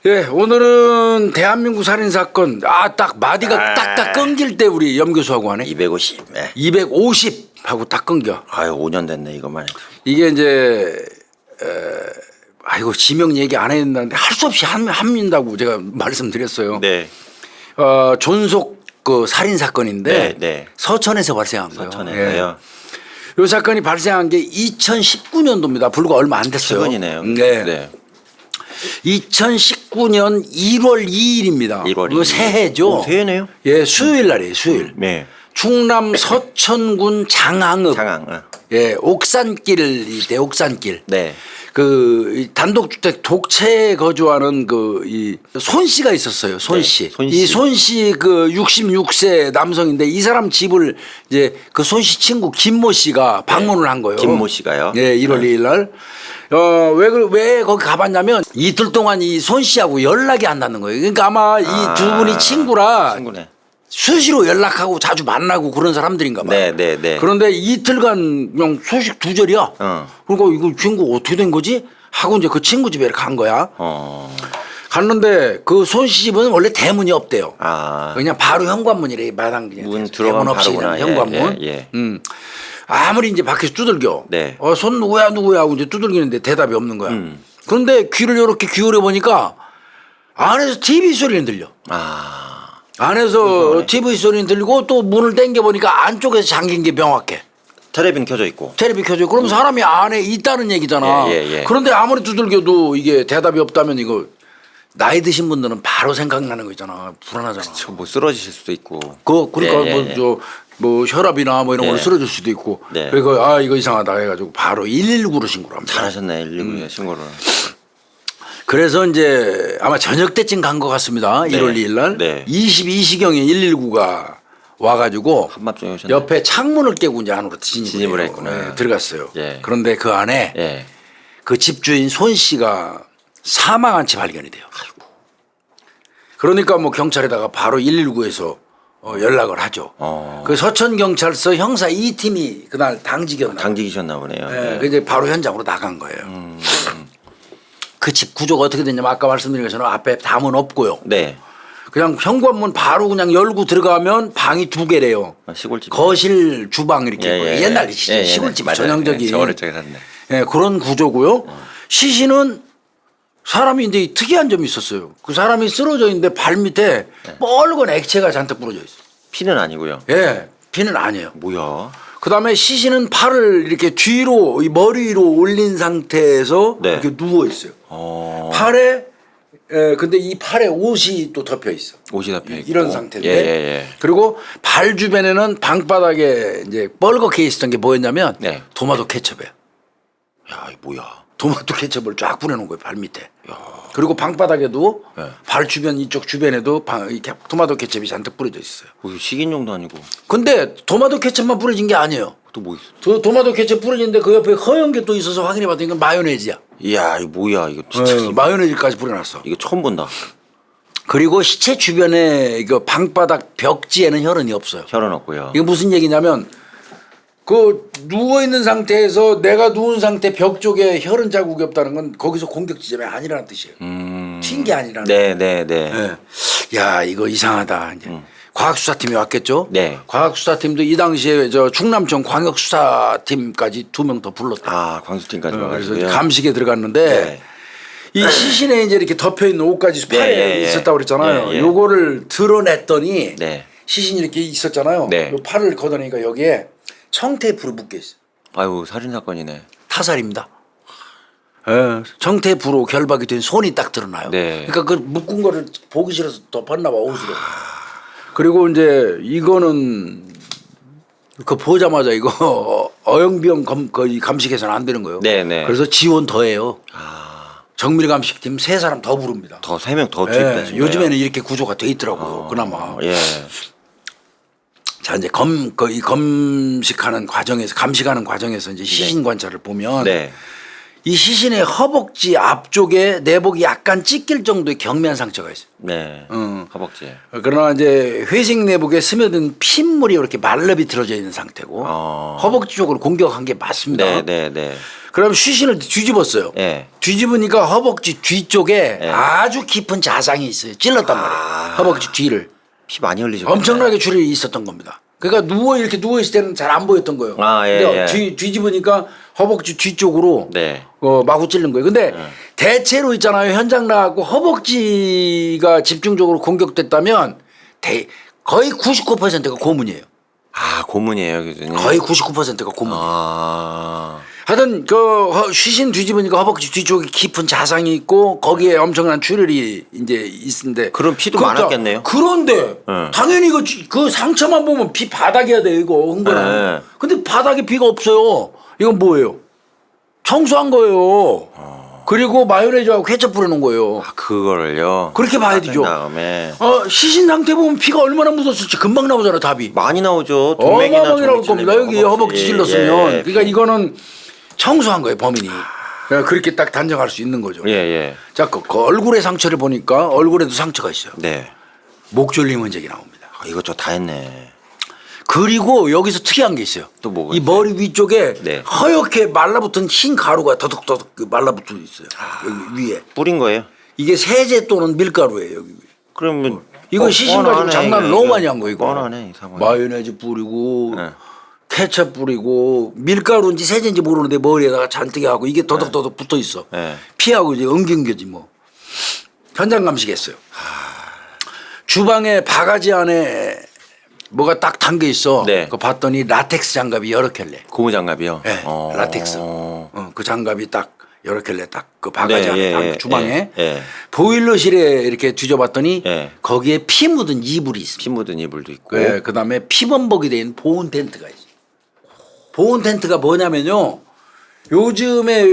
예, 오늘은 대한민국 살인 사건 딱 마디가 딱딱 끊길 때 우리 염 교수하고 하네. 250. 네. 250 하고 딱 끊겨. 아유 5년 됐네 이것만 해도. 이게 이제 아이고 지명 얘기 안 했는데 할 수 없이 합니다고 제가 말씀드렸어요. 네. 존속 그 살인 사건인데 네, 네. 서천에서 발생한 거예요. 서천에서요. 이 사건이 발생한 게 2019년도입니다. 불과 얼마 안 됐어요. 최근이네요. 네. 네. 2019년 1월 2일입니다. 1월 이거 2일. 새해죠. 오, 새해네요. 예, 수요일 날이에요. 수요일. 네. 충남 서천군 장항읍. 장항. 예, 옥산길이대 옥산길. 네. 그 단독주택 독채에 거주하는 그 이 손 씨가 있었어요. 손 씨. 네, 손 씨. 이 손 씨 그 66세 남성인데 이 사람 집을 이제 그 손 씨 친구 김모 씨가 방문을 한 거예요. 김모 씨가요. 예, 1월 2일 날. 왜 거기 가봤냐면 이틀 동안 이 손 씨하고 연락이 안 닿는 거예요. 그러니까 아마 이 두 분이 친구라 친구네. 수시로 연락하고 자주 만나고 그런 사람들인가 봐요. 네, 네, 네. 그런데 이틀간 그냥 소식 두절이야. 그러니까 이거 친구 어떻게 된 거지? 하고 이제 그 친구 집에 간 거야. 갔는데 그 손 씨 집은 원래 대문이 없대요. 그냥 바로 현관문이래. 마당 그냥 문 들어가면 대문 없이 바로구나. 그냥 현관문. 예. 아무리 이제 밖에서 두들겨. 네. 손 누구야 하고 이제 두들기는데 대답이 없는 거야. 그런데 귀를 이렇게 기울여 보니까 안에서 TV 소리는 들려. 안에서 TV 소리는 들리고 또 문을 당겨 보니까 안쪽에서 잠긴 게 명확해. 텔레비는 켜져 있고. 텔레비 켜져. 그럼 사람이 안에 있다는 얘기잖아. 예. 그런데 아무리 두들겨도 이게 대답이 없다면 이거 나이 드신 분들은 바로 생각나는 거 있잖아. 불안하잖아. 저 뭐 쓰러지실 수도 있고. 그러니까 뭐 혈압이나 뭐 이런 걸로 쓰러질 수도 있고. 네. 그러니까 이거 이상하다 해가지고 바로 119로 신고를 합니다. 잘하셨네 119에 신고를. 그래서 이제 아마 저녁 때쯤 간 것 같습니다. 1월 2일 날. 네. 22시경에 119가 와가지고 한밤중에 오셨네. 옆에 창문을 깨고 이제 안으로 진입을 해요. 했구나. 들어갔어요. 예. 그런데 그 안에 그 집주인 손 씨가 사망한 채 발견이 돼요. 그러니까 뭐 경찰에다가 바로 119에서 연락을 하죠. 그 서천경찰서 형사 2팀이 그날 당직이었나. 당직이셨나 보네요. 네. 그 이제 바로 현장으로 나간 거예요. 그 집 구조가 어떻게 됐냐면 아까 말씀드린 것처럼 앞에 담은 없고요. 네. 그냥 현관문 바로 그냥 열고 들어가면 방이 두 개래요. 시골집. 거실, 주방 이렇게 있고요. 옛날 시골집 전형적인. 저 어릴 적에 샀네. 예, 그런 구조고요. 시신은 사람이 이제 특이한 점이 있었어요. 그 사람이 쓰러져 있는데 발 밑에 뻘건 액체가 잔뜩 부러져 있어요. 피는 아니고요. 예, 피는 아니에요. 뭐야? 그다음에 시신은 팔을 이렇게 뒤로 이 머리 위로 올린 상태에서 이렇게 누워 있어요. 팔에 근데 이 팔에 옷이 또 덮여 있어. 옷이 덮여 있고. 이런 상태인데. 예. 그리고 발 주변에는 방바닥에 이제 뻘겋게 있었던 게 뭐였냐면 토마토 케첩이에요. 야, 이 뭐야? 토마토 케첩을 쫙 뿌려놓은 거예요 발 밑에. 그리고 방바닥에도 발 주변 이쪽 주변에도 이렇게 토마토 케첩이 잔뜩 뿌려져 있어요. 뭐 식인용도 아니고. 근데 토마토 케첩만 뿌려진 게 아니에요. 또 뭐 있어? 저 토마토 케첩 뿌려진데 그 옆에 허연 게 또 있어서 확인해봤더니 이건 마요네즈야. 이야, 이거 뭐야? 이거 진짜. 마요네즈까지 뿌려놨어. 이거 처음 본다. 그리고 시체 주변에 이거 방바닥 벽지에는 혈흔이 없어요. 혈흔 없고요. 이게 무슨 얘기냐면 그 누워 있는 상태에서 내가 누운 상태 벽 쪽에 혈흔 자국이 없다는 건 거기서 공격 지점이 아니라는 뜻이에요. 튄 게 아니라는. 네. 야, 이거 이상하다. 이제 과학수사팀이 왔겠죠. 네. 과학수사팀도 이 당시에 저 충남청 광역수사팀까지 2명 더 불렀다. 광수팀까지 그래서 와가지고요. 감식에 들어갔는데 이 시신에 이제 이렇게 덮여 있는 옷까지 팔에 있었다고 그랬잖아요. 요거를 드러냈더니 시신이 이렇게 있었잖아요. 요 팔을 걷어내니까 여기에 청테이프로 묶여 있어요. 아유, 살인 사건이네. 타살입니다. 청테이프로 결박이 된 손이 딱 드러나요. 그러니까 그 묶은 거를 보기 싫어서 덮었나 봐 옷으로. 그리고 이제 이거는 그 보자마자 이거 어영비영 감식해서는 안 되는 거예요. 그래서 지원 더해요. 정밀 감식팀 3사람 더 부릅니다. 더 3명 더 투입되신 거예요. 요즘에는 이렇게 구조가 돼 있더라고요. 그나마. 자, 이제 이 감식하는 과정에서 이제 시신 관찰을 보면 이 시신의 허벅지 앞쪽에 내복이 약간 찢길 정도의 경미한 상처가 있어요. 허벅지에. 그러나 이제 회색 내복에 스며든 핏물이 이렇게 말라 비틀어져 있는 상태고 허벅지 쪽으로 공격한 게 맞습니다. 그럼 시신을 뒤집었어요. 예. 뒤집으니까 허벅지 뒤쪽에 예. 아주 깊은 자상이 있어요. 찔렀단 말이에요. 허벅지 뒤를. 피 많이 흘리셨네. 엄청나게 출혈이 있었던 겁니다. 그러니까 이렇게 누워 있을 때는 잘 안 보였던 거예요. 아, 예, 근데 예. 뒤집으니까 허벅지 뒤쪽으로 네. 마구 찔른 거예요. 근데 대체로 있잖아요. 현장 나가고 허벅지가 집중적으로 공격됐다면 거의 99%가 고문이에요. 아, 고문이에요, 교수님. 거의 99%가 고문이에요. 아. 하여튼 시신 뒤집으니까 허벅지 뒤쪽에 깊은 자상이 있고 거기에 엄청난 출혈이 이제 있는데 그럼 피도 많았겠네요. 그런데 당연히 그 상처만 보면 피 바닥이야 돼 이거 흥건한. 근데 바닥에 피가 없어요. 이건 뭐예요? 청소한 거예요. 그리고 마요네즈하고 케첩 뿌려놓은 거예요. 아, 그거를요. 그렇게 봐야 되죠. 다음에 시신 상태 보면 피가 얼마나 묻었을지 금방 나오잖아 답이. 많이 나오죠. 동맥이나 어마어마하게 나올 겁니다. 여기 허벅지 찔렀으면. 예. 그러니까 이거는 청소한 거예요 범인이. 그렇게 딱 단정할 수 있는 거죠. 예, 예. 자, 그 얼굴의 상처를 보니까 얼굴에도 상처가 있어요. 네. 목졸림 흔적이 나옵니다. 아, 이것저것 다 했네. 그리고 여기서 특이한 게 있어요. 또 뭐가 이 있어요? 머리 위쪽에 네. 허옇게 말라붙은 흰 가루가 더덕더덕 말라붙어 있어요. 여기 위에. 뿌린 거예요? 이게 세제 또는 밀가루예요. 여기. 그러면 이거 시신 가지고 뻔하네, 장난을 이거. 너무 많이 한 거예요. 이거. 뻔하네, 이 상황. 마요네즈 뿌리고 네. 케첩 뿌리고 밀가루인지 세제인지 모르는데 머리에다가 잔뜩 하고 이게 더덕더덕 붙어 있어. 네. 피하고 이제 엉겨지 뭐. 현장 감식했어요. 주방에 바가지 안에 뭐가 딱 담겨 있어. 네. 그거 봤더니 라텍스 장갑이 여러 켤레. 고무장갑이요? 네, 라텍스. 그 장갑이 딱 여러 켤레 딱 그 바가지 네, 안에 예, 딱 예, 주방에 예. 보일러실에 이렇게 뒤져봤더니 예. 거기에 피 묻은 이불이 있습니다. 피 묻은 이불도 있고. 네, 그다음에 피범벅이 돼 있는 보온 텐트가 있어요. 보온 텐트가 뭐냐면요. 요즘에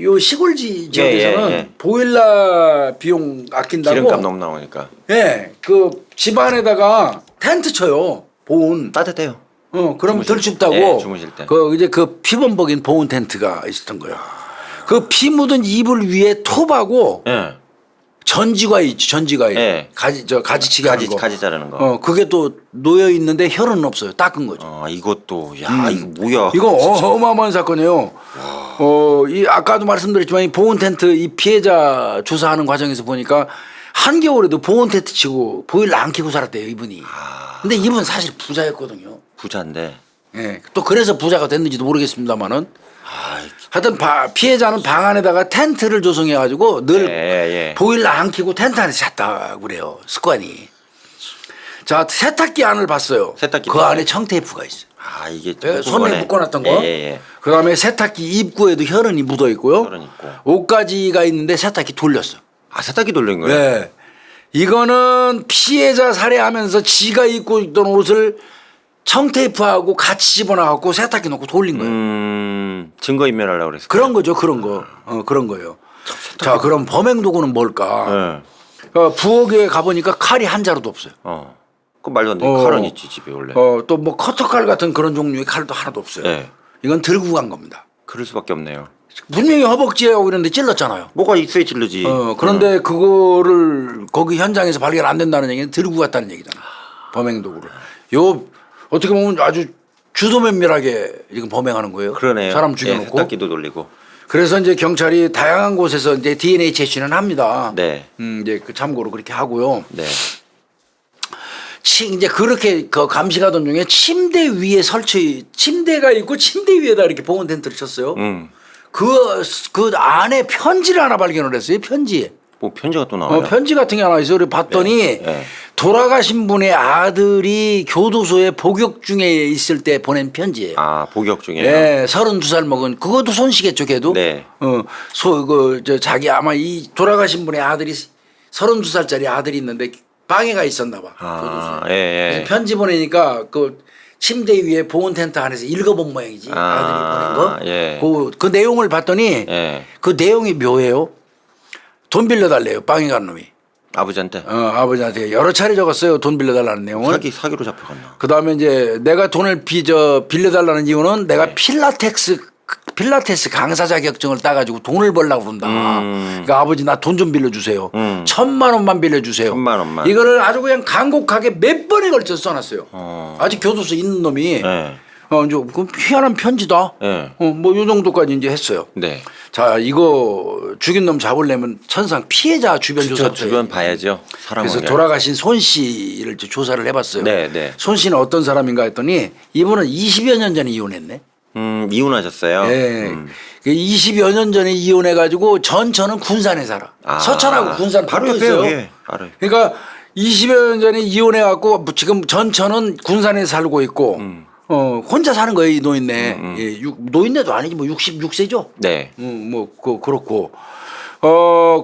요 시골지 지역에서는 예. 보일러 비용 아낀다고 기름값 너무 나오니까. 예, 그 집안에다가 텐트 쳐요. 보온. 따뜻해요. 그럼 덜 춥다고. 예, 주무실 때. 이제 그 피범벅인 보온 텐트가 있었던 거예요. 그 피 묻은 이불 위에 톱하고 예. 전지과일 있지, 전지과일. 예. 가지치기 하는 거. 가지 자르는 거. 그게 또 놓여 있는데 혈은 없어요. 닦은 거죠. 이것도 야, 이거 뭐야? 이거 어마어마한 사건이에요. 이 아까도 말씀드렸지만 이 보온 텐트 이 피해자 조사하는 과정에서 보니까 한겨울에도 보온 텐트 치고 보일러 안 켜고 살았대요 이분이. 근데 이분 사실 부자였거든요. 부자인데. 예. 또 그래서 부자가 됐는지도 모르겠습니다만은. 아, 하여튼 피해자는 방 안에다가 텐트를 조성해 가지고 늘 예. 보일러 안 켜고 텐트 안에서 잤다고 그래요. 습관이. 자, 세탁기 안을 봤어요. 세탁기 그 봤어요. 안에 청테이프가 있어요. 이게 손에 묶어놨던 거. 예. 그다음에 세탁기 입구에도 혈흔이 묻어 있고요. 혈흔 있고. 옷가지가 있는데 세탁기 돌렸어. 세탁기 돌린 거예요? 네. 이거는 피해자 살해하면서 지가 입고 있던 옷을 청테이프하고 같이 집어넣고 세탁기 넣고 돌린 거예요. 증거 인멸하려고 그랬어요. 그런 거죠, 그런 거. 그런 거예요. 자, 그럼 범행 도구는 뭘까? 예. 부엌에 가보니까 칼이 한 자루도 없어요. 그 말도 안 돼. 칼은 있지 집에 원래. 또 뭐 커터칼 같은 그런 종류의 칼도 하나도 없어요. 네. 이건 들고 간 겁니다. 그럴 수밖에 없네요. 분명히 허벅지하고 이런데 찔렀잖아요. 뭐가 있어야 찔르지. 그런데 그거를 거기 현장에서 발견 안 된다는 얘기는 들고 갔다는 얘기잖아. 범행 도구를. 어떻게 보면 아주 주도면밀하게 지금 범행하는 거예요. 그러네요. 사람 죽여놓고. 세탁기도 돌리고. 그래서 이제 경찰이 다양한 곳에서 이제 DNA 채취는 합니다. 네. 이제 그 참고로 그렇게 하고요. 네. 이제 그렇게 그 감시하던 중에 침대 위에 침대가 있고 침대 위에다 이렇게 보온 텐트를 쳤어요. 그 안에 편지를 하나 발견을 했어요. 편지. 뭐 편지가 또 나와요? 편지 같은 게 하나 있어요. 그래서 봤더니 네. 돌아가신 분의 아들이 교도소에 복역 중에 있을 때 보낸 편지예요. 복역 중에. 네, 32살 먹은 그것도 손씨겠죠, 걔도. 네. 자기 아마 이 돌아가신 분의 아들이 32살짜리 아들이 있는데 방해가 있었나 봐. 교도소에. 그래서 편지 보내니까 그 침대 위에 보온 텐트 안에서 읽어본 모양이지. 아들이 보낸 거. 예. 그 내용을 봤더니 그 내용이 묘해요. 돈 빌려달래요. 방해 간 놈이. 아버지한테. 아버지한테 여러 차례 적었어요. 돈 빌려달라는 내용을. 사기로 잡혀갔나. 그 다음에 이제 내가 돈을 빌려달라는 이유는 내가 필라테스 강사 자격증을 따가지고 돈을 벌려고 그런다. 그러니까 아버지 나 돈 좀 빌려주세요. 1,000만 원만 빌려주세요. 1,000만 원만. 이거를 아주 그냥 간곡하게 몇 번에 걸쳐서 써놨어요. 아직 교도소에 있는 놈이. 이제 그 희한한 편지다. 네. 뭐 요 정도까지 이제 했어요. 네. 자, 이거 죽인 놈 잡으려면 천상 피해자 주변 조사. 주변 봐야죠. 사람 그래서 관계. 돌아가신 손 씨를 이제 조사를 해봤어요. 네, 네. 손 씨는 어떤 사람인가 했더니 이분은 20여 년 전에 이혼했네. 이혼하셨어요. 네. 그 20여 년 전에 이혼해가지고 전처는 군산에 살아. 서천하고 군산 바로 붙어 옆에요. 있어요. 예. 알아요. 그러니까 20여 년 전에 이혼해갖고 지금 전처는 군산에 살고 있고 혼자 사는 거예요, 이 노인네. 예, 노인네도 아니지 뭐 66세죠. 네. 그렇고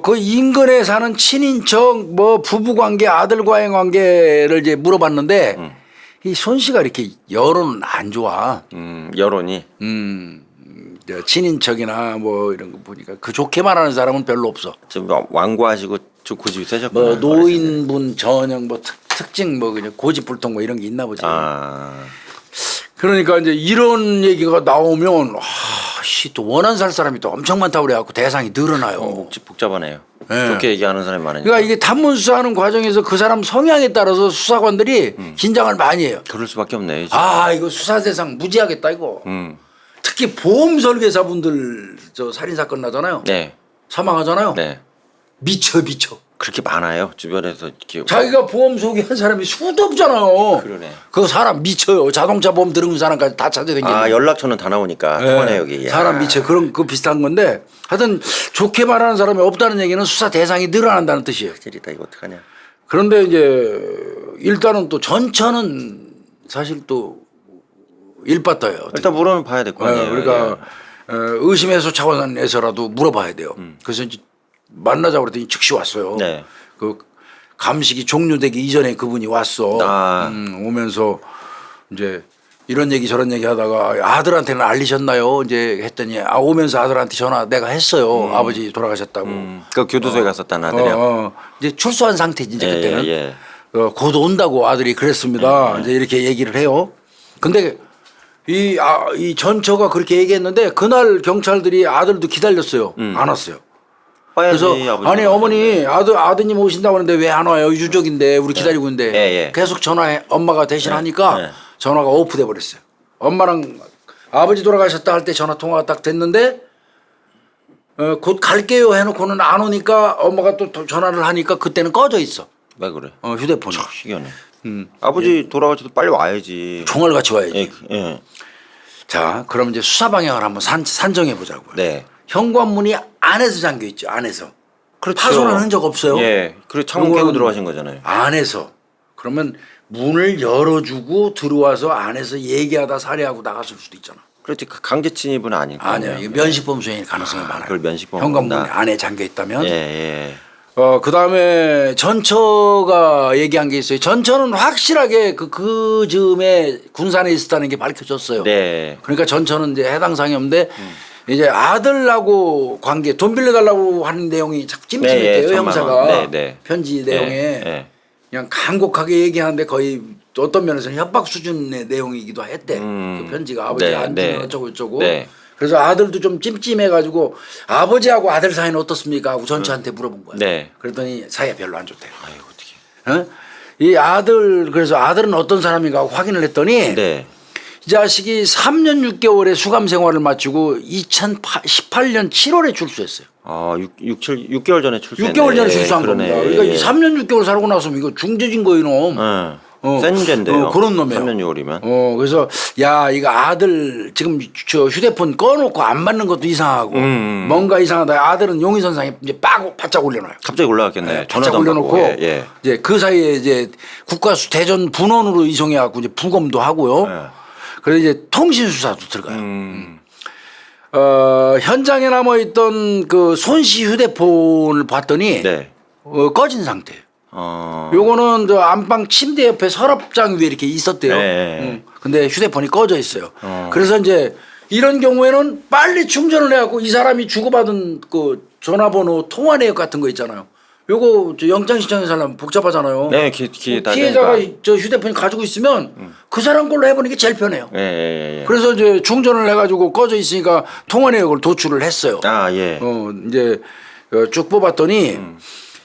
그 인근에 사는 친인척 뭐 부부 관계 아들과의 관계를 이제 물어봤는데 이 손 씨가 이렇게 여론은 안 좋아. 여론이. 친인척이나 뭐 이런 거 보니까 그 좋게 말하는 사람은 별로 없어. 좀 완고하시고 좀 고집이 세셨구나. 뭐 노인분 전형 뭐 특징 뭐 그냥 고집불통 뭐 이런 게 있나 보지. 그러니까 이제 이런 얘기가 나오면 또 원한 살 사람이 또 엄청 많다고 그래갖고 대상이 늘어나요. 복잡하네요. 네. 좋게 얘기하는 사람이 많으니까. 그러니까 이게 탐문 수사하는 과정에서 그 사람 성향에 따라서 수사관들이 긴장을 많이 해요. 그럴 수밖에 없네. 이거 수사 대상 무지하겠다 이거. 특히 보험 설계사분들 저 살인 사건 나잖아요. 네. 사망하잖아요. 네. 미쳐. 그렇게 많아요. 주변에서 이렇게. 자기가 보험 소개한 사람이 수도 없잖아요. 그러네. 그 사람 미쳐요. 자동차 보험 들은 사람까지 다 찾아다니는. 연락처는 다 나오니까. 통화네 여기. 사람 미쳐. 그런 그 비슷한 건데 하여튼 좋게 말하는 사람이 없다는 얘기는 수사 대상이 늘어난다는 뜻이에요. 찔이다 이거 어떡하냐. 그런데 이제 일단은 또 전처는 사실 또 일빠떠요. 일단 물어는 봐야 될 거 아니에요. 그러니까 의심 해소 차원에서라도 물어봐야 돼요. 그래서 이제 만나자고 그랬더니 즉시 왔어요. 네. 그 감식이 종료되기 이전에 그분이 왔어. 오면서 이제 이런 얘기 저런 얘기 하다가 아들한테는 알리셨나요? 이제 했더니 오면서 아들한테 전화 내가 했어요. 아버지 돌아가셨다고. 그 교도소에 갔었다는 아들이요. 이제 출소한 상태지 이제 그때는. 예. 곧 온다고 아들이 그랬습니다. 이제 이렇게 얘기를 해요. 근데 이 전처가 그렇게 얘기했는데 그날 경찰들이 아들도 기다렸어요. 안 왔어요. 그래서 아니 어머니 아드님 오신다고 하는데 왜 안 와요? 유족인데 우리 기다리고 있는데 계속 전화해 엄마가 대신 하니까 전화가 오프돼 버렸어요. 엄마랑 아버지 돌아가셨다 할 때 전화 통화가 딱 됐는데 곧 갈게요 해놓고는 안 오니까 엄마가 또 전화를 하니까 그때는 꺼져 있어. 왜 그래? 휴대폰이. 희한해. 아버지 돌아가셔도 빨리 와야지. 총알같이 와야지. 예. 자, 그럼 이제 수사 방향을 한번 산정해 보자고요. 네. 현관문이 안에서 잠겨 있죠. 안에서. 그렇죠. 파손한 흔적 없어요. 예. 그리고 창문 깨고 들어가신 거잖아요. 안에서. 그러면 문을 열어주고 들어와서 안에서 얘기하다 살해하고 나갔을 수도 있잖아. 그렇지. 강제 침입은 아닐 거예요. 아니요. 이게 면식범 수행일 가능성이 많아요. 그걸 면식범 현관문 안에 잠겨 있다면. 예. 그 다음에 전처가 얘기한 게 있어요. 전처는 확실하게 그 즈음에 군산에 있었다는 게 밝혀졌어요. 네. 그러니까 전처는 이제 해당 사항이 없는데 이제 아들하고 관계 돈 빌려달라고 하는 내용이 자꾸 찜찜했대요. 형사가. 편지 내용에. 그냥 간곡하게 얘기하는데 거의 어떤 면에서는 협박 수준의 내용이기도 했대. 그 편지가 아버지 안 주면 어쩌고. 그래서 아들도 좀 찜찜해가지고 아버지하고 아들 사이는 어떻습니까? 하고 전처한테 물어본 거야. 그랬더니 사이가 별로 안 좋대요. 아이고 어떻게? 이 아들 그래서 아들은 어떤 사람인가 하고 확인을 했더니 이 자식이 3년 6개월의 수감 생활을 마치고 2018년 7월에 출소했어요. 6개월 전에 출소했네. 6개월 전에 출소한 겁니다. 그러니까 3년 6개월 살고 나서면 이거 중죄진 거예요, 이놈. 센 죄인데요. 그런 놈이에요. 3년 6월이면. 그래서 야 이거 아들 지금 저 휴대폰 꺼놓고 안 받는 것도 이상하고 뭔가 이상하다. 아들은 용의선상에 이제 바짝 올려놔요. 갑자기 올라갔겠네. 바짝 올려놓고 이제 그 사이에 이제 국가수 대전 분원으로 이송해갖고 이제 부검도 하고요. 그래서 이제 통신 수사도 들어가요. 현장에 남아있던 그 손씨 휴대폰을 봤더니 꺼진 상태예요. 요거는 저 안방 침대 옆에 서랍장 위에 이렇게 있었대요. 근데 휴대폰이 꺼져 있어요. 그래서 이제 이런 경우에는 빨리 충전을 해갖고 이 사람이 주고받은 그 전화번호 통화 내역 같은 거 있잖아요. 요거 영장 신청해서 하려면 복잡하잖아요. 피해자가 저 휴대폰이 가지고 있으면 그 사람 걸로 해보는 게 제일 편해요. 그래서 이제 충전을 해가지고 꺼져 있으니까 통화 내역을 도출을 했어요. 이제 쭉 뽑았더니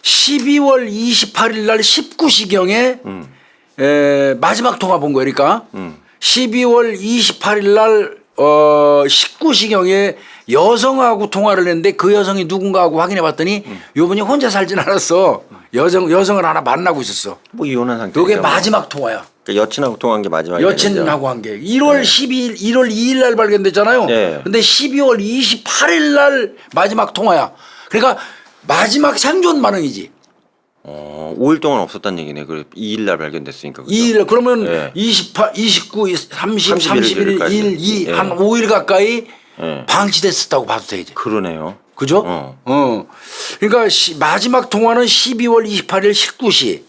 12월 28일 날 19시경에 마지막 통화 본 거예요. 그러니까 12월 28일 날 19시경에 여성하고 통화를 했는데 그 여성이 누군가 하고 확인해 봤더니 요분이 혼자 살진 않았어. 여성을 하나 만나고 있었어. 뭐 이혼한 상태. 요게 마지막 통화야. 그러니까 여친하고 통화한 게 마지막이죠. 여친하고 한 게 1월 12일, 1월 2일 날 발견됐잖아요. 네. 근데 12월 28일 날 마지막 통화야. 그러니까 마지막 생존 반응이지. 5일 동안 없었다는 얘기네. 그 2일 날 발견됐으니까. 그죠? 2일 그러면 네. 28, 29, 30, 31일, 1, 2, 네. 한 5일 가까이 네. 방치됐었다고 봐도 되지. 그러네요. 그죠? 어. 그러니까 마지막 통화는 12월 28일 19시.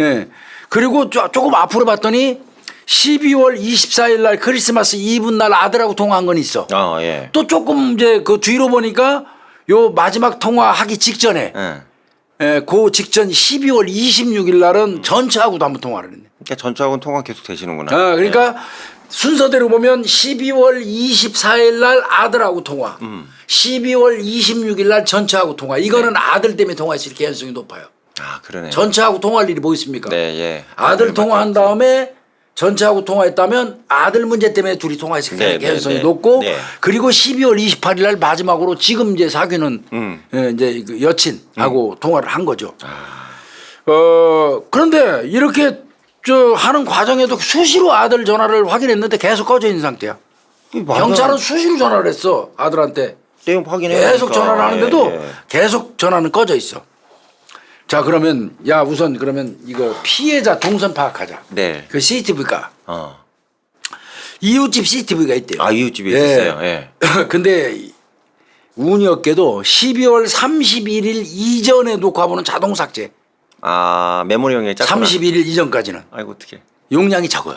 예. 그리고 조금 앞으로 봤더니 12월 24일 날 크리스마스 이브 날 아들하고 통화한 건 있어. 아, 예. 또 조금 이제 그 뒤로 보니까 요 마지막 통화하기 직전에 예. 예, 그 직전 12월 26일 날은 전처하고도 한번 통화를 했네. 그러니까 전처하고는 통화 계속 되시는구나. 그러니까 순서대로 보면 12월 24일 날 아들하고 통화, 12월 26일 날 전처하고 통화. 이거는 아들 때문에 통화했을 가능성이 높아요. 아, 그러네. 전처하고 통화할 일이 뭐 있습니까? 네, 예. 아들 통화한 다음에 전처하고 통화했다면 아들 문제 때문에 둘이 통화했을 네, 가능성이 네, 네. 높고 네. 그리고 12월 28일 날 마지막으로 지금 이제 사귀는 이제 그 여친하고 통화를 한 거죠. 그런데 이렇게 저 하는 과정에도 수시로 아들 전화를 확인했는데 계속 꺼져 있는 상태야. 경찰은 수시로 전화를 했어 아들한테. 내용 확인해. 계속 전화를 하는데도 예. 계속 전화는 꺼져 있어. 자 그러면 야 우선 그러면 이거 피해자 동선 파악하자. 네. 그 CCTV가 어. 이웃집 CCTV가 있대요. 아, 이웃집에 있었어요. 예. 근데 운이 없게도 12월 31일 이전에 녹화본은 자동 삭제. 아, 메모리형에 작구나. 31일 이전까지는 아이고 어떡해. 용량이 적어요.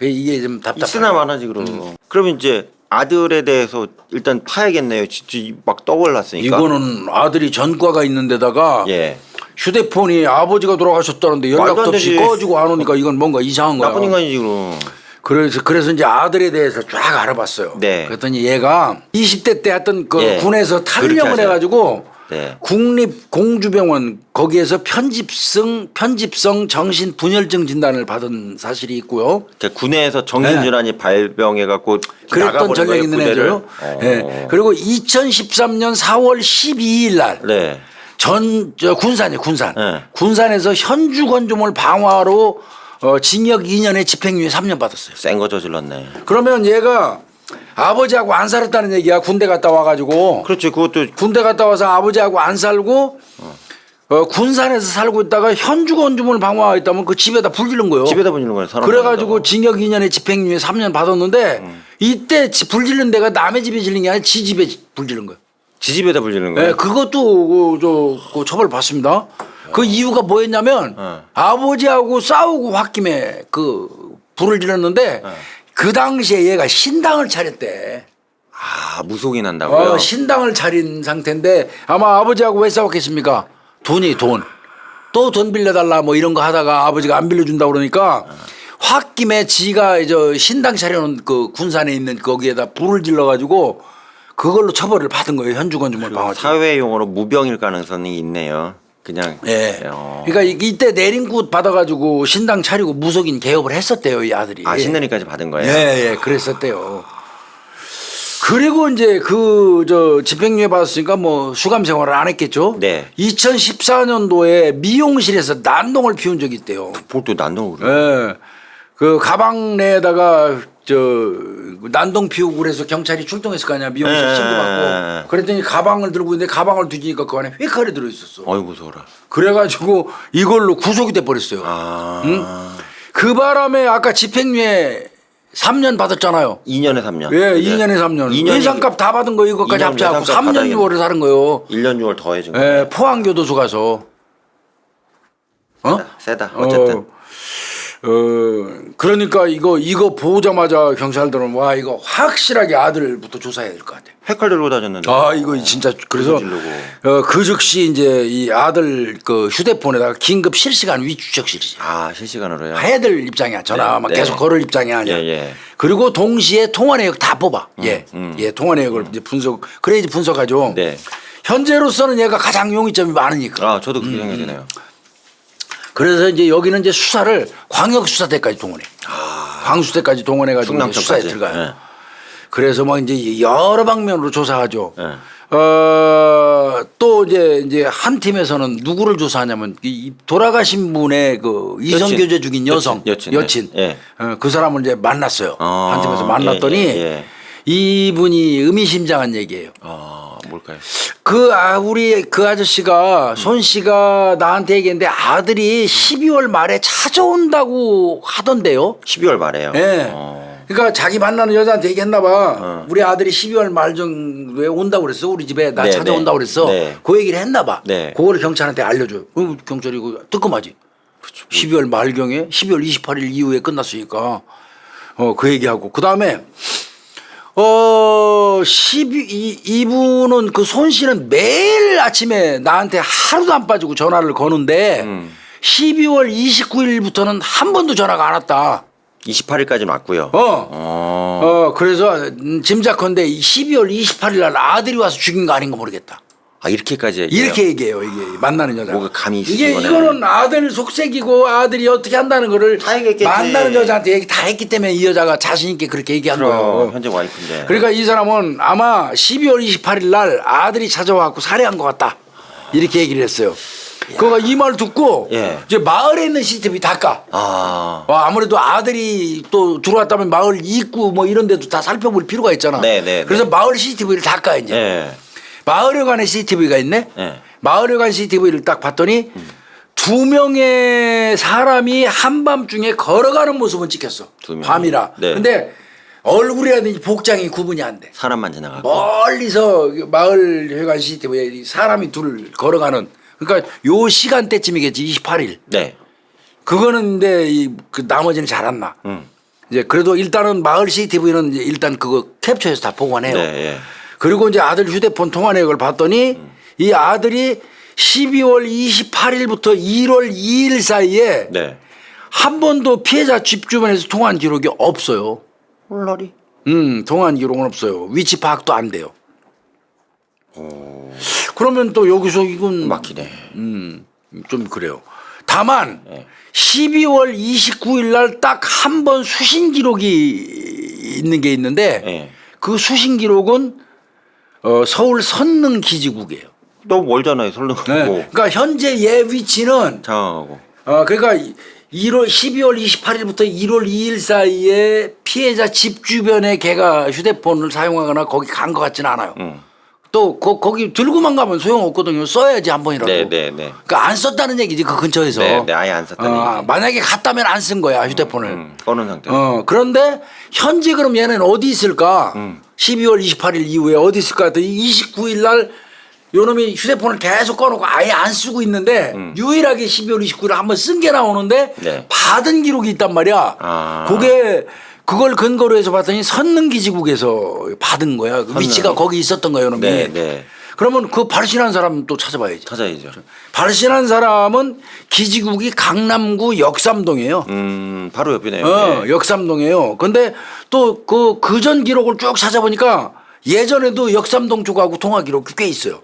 이게 좀 답답해. 있으나 마나지 그럼. 그러면 이제 아들에 대해서 일단 파야겠네요. 진짜 막 떠올랐으니까. 이거는 아들이 전과가 있는 데다가 예. 휴대폰이 아버지가 돌아가셨다는데 말도 연락도 안 없이 되지. 꺼지고 안 오니까 이건 뭔가 이상한 거야. 나쁜 인간이지 그럼. 그래서 이제 아들에 대해서 쫙 알아봤어요. 네. 그랬더니 얘가 20대 때 했던 그 예. 군에서 그렇게 탈영을 하죠. 해가지고 네. 국립공주병원 거기에서 편집성 정신분열증 진단을 받은 사실이 있고요. 그러니까 군에서 정신질환이 발병해갖고 그랬던 나가버린 전력 거예요, 있는 부대를. 애죠. 예. 그리고 2013년 4월 12일 날 네. 군산이에요, 군산. 네. 군산에서 현주 건조물 방화로 징역 2년에 집행유예 3년 받았어요. 센 거 저질렀네. 그러면 얘가 아버지하고 안 살았다는 얘기야. 군대 갔다 와가지고. 그렇지. 그것도 군대 갔다 와서 아버지하고 안 살고 군산에서 살고 있다가 현주 건조물 방화했다면 그 집에다 불 지른 거예요. 집에다 보내는 거예요. 사람 그래가지고 보낸다고. 징역 2년에 집행유예 3년 받았는데 이때 불 지른 데가 남의 집에 지른 게 아니라 지 집에 불 지른 거예요. 지 집에다 불리는 거예요. 네, 그것도 그 처벌 받습니다. 그 이유가 뭐였냐면 아버지하고 싸우고 홧김에 그 불을 질렀는데 그 당시에 얘가 신당을 차렸대. 아, 무속이 난다고요? 신당을 차린 상태인데 아마 아버지하고 왜 싸웠겠습니까? 돈이 돈. 또 돈 빌려달라 뭐 이런 거 하다가 아버지가 안 빌려준다고 그러니까 홧김에 지가 이제 신당 차려놓은 그 군산에 있는 거기에다 불을 질러가지고 그걸로 처벌을 받은 거예요. 현주건조물 방화. 사회 용어로 무병일 가능성이 있네요. 그냥. 예. 어. 그러니까 이때 내린굿 받아가지고 신당 차리고 무속인 개업을 했었대요, 이 아들이. 아, 신내리까지 받은 거예요? 예, 그랬었대요. 그리고 이제 집행유예 받았으니까 뭐 수감 생활을 안 했겠죠. 네. 2014년도에 미용실에서 난동을 피운 적이 있대요. 볼또 난동을 그래. 예. 그 가방 내에다가 난동 피우고 그래서 경찰이 출동했을 거 아니야. 미용실 신고받고. 그랬더니 가방을 들고 있는데 가방을 뒤지니까 그 안에 휘칼이 들어있었어. 어이 무서워라. 그래가지고 이걸로 구속이 돼버렸어요. 그 바람에 아까 집행유예 3년 받았잖아요. 2년에 3년. 예, 2년에 3년. 2년 예상값 다 받은 거 이거까지 2년 합쳐갖고 예상값 3년 받아야겠네. 6월에 사는 거예요. 1년 6월 더해준 거예요. 예, 포항교도소 가서. 세다. 어쨌든. 그러니까 이거 보자마자 경찰들은 와 이거 확실하게 아들부터 조사해야 될 것 같아. 핵칼 들고 다녔는데. 아 이거 진짜 그래서 그 즉시 이제 이 아들 그 휴대폰에다가 긴급 실시간 위추적 실시. 아, 실시간으로요? 해야 될 입장이야. 전화만 네. 계속 걸을 입장이 아니야. 예. 그리고 동시에 통화 내역 다 뽑아. 예, 통화 내역을 이제 그래야지 분석하죠. 네. 현재로서는 얘가 가장 용의점이 많으니까. 아, 저도 그렇게 생각이 드네요. 그래서 이제 여기는 이제 수사를 광역수사대까지 동원해. 황수대까지 동원해가지고 이제 수사에 충남청까지. 들어가요. 예. 그래서 뭐 이제 여러 방면으로 조사하죠. 예. 또 이제 한 팀에서는 누구를 조사하냐면 이 돌아가신 분의 그 이성교제 중인 여성 여친. 예. 그 사람을 이제 만났어요. 아, 한 팀에서 만났더니 예. 이분이 의미심장한 얘기예요. 뭘까요? 우리 그 아저씨가 손 씨가 나한테 얘기했는데 아들이 12월 말에 찾아온다고 하던데요. 12월 말에요. 예. 그러니까 자기 만나는 여자한테 얘기했나 봐. 우리 아들이 12월 말 정도에 온다고 그랬어. 우리 집에 나 네, 찾아온다고 네. 그랬어. 네. 그 얘기를 했나 봐. 네. 그거를 경찰한테 알려줘요. 경찰이 그 뜨끔하지. 12월 말경에 12월 28일 이후에 끝났으니까 그 얘기하고 그다음에 이분은 그 손 씨는 매일 아침에 나한테 하루도 안 빠지고 전화를 거는데 12월 29일부터는 한 번도 전화가 안 왔다. 28일까지는 왔고요. 그래서 짐작컨대 12월 28일 날 아들이 와서 죽인 거 아닌가 모르겠다. 이렇게까지 얘기해요? 이렇게 얘기해요. 이게 만나는 여자. 뭐가 감이 이게 있으시거네. 이거는 아들 속색이고 아들이 어떻게 한다는 거를 다 얘기했겠지. 만나는 여자한테 얘기 다 했기 때문에 이 여자가 자신 있게 그렇게 얘기한 거예요. 현재 와이프인데. 그러니까 이 사람은 아마 12월 28일 날 아들이 찾아와갖고 살해한 것 같다. 이렇게 얘기를 했어요. 그거 이 말 듣고 예. 이제 마을에 있는 CCTV 다 까. 아무래도 아들이 또 들어왔다면 마을 입구 뭐 이런 데도 다 살펴볼 필요가 있잖아. 네. 그래서 마을 CCTV를 다 까 이제. 예. 마을회관에 CCTV가 있네. 예. 마을회관 CCTV를 딱 봤더니 2명의 사람이 한밤중에 걸어가는 모습은 찍혔어. 2명. 밤이라. 네. 근데 얼굴이라든지 복장이 구분이 안 돼. 사람만 지나가고. 멀리서 마을회관 CCTV에 사람이 둘 걸어가는. 그러니까 요 시간대쯤이겠지. 28일. 네. 그거는 근데 그 나머지는 잘 안 나. 이제 그래도 일단은 마을 CCTV는 이제 일단 그거 캡처해서 다 보관해요. 네. 예. 그리고 이제 아들 휴대폰 통화 내역을 봤더니 이 아들이 12월 28일부터 1월 2일 사이에 네. 한 번도 피해자 집 주변에서 통화한 기록이 없어요. 홀러리. 통화한 기록은 없어요. 위치 파악도 안 돼요. 그러면 또 여기서 이건 막히네. 좀 그래요. 다만 네. 12월 29일 날 딱 한 번 수신 기록이 있는 게 있는데 네. 그 수신 기록은 서울 선릉 기지국이에요. 너무 멀잖아요. 설렁하고. 네. 그러니까 현재 얘 위치는 장하고. 그러니까 12월 28일부터 1월 2일 사이에 피해자 집 주변에 걔가 휴대폰을 사용하거나 거기 간 것 같지는 않아요. 또 거기 들고만 가면 소용없거든요. 써야지 한 번이라도. 네. 그러니까 안 썼다는 얘기지 그 근처에서. 네. 아예 안 썼다는 얘기. 만약에 갔다면 안 쓴 거야 휴대폰을. 꺼놓은 상태. 그런데 현재 그럼 얘는 어디 있을까? 12월 28일 이후에 어디 있을까? 29일 날 요놈이 휴대폰을 계속 꺼놓고 아예 안 쓰고 있는데 유일하게 12월 29일에 한번 쓴 게 나오는데 네. 받은 기록이 있단 말이야. 그걸 근거로 해서 봤더니 선릉기지국에서 받은 거야. 그 위치가 거기 있었던 거야 요놈이. 네. 그러면 그 발신한 사람 또 찾아봐야지. 찾아야죠. 발신한 사람은 기지국이 강남구 역삼동이에요. 바로 옆이네요. 네. 역삼동이에요. 근데 또 그 전 기록을 쭉 찾아보니까 예전에도 역삼동 쪽하고 통화 기록이 꽤 있어요.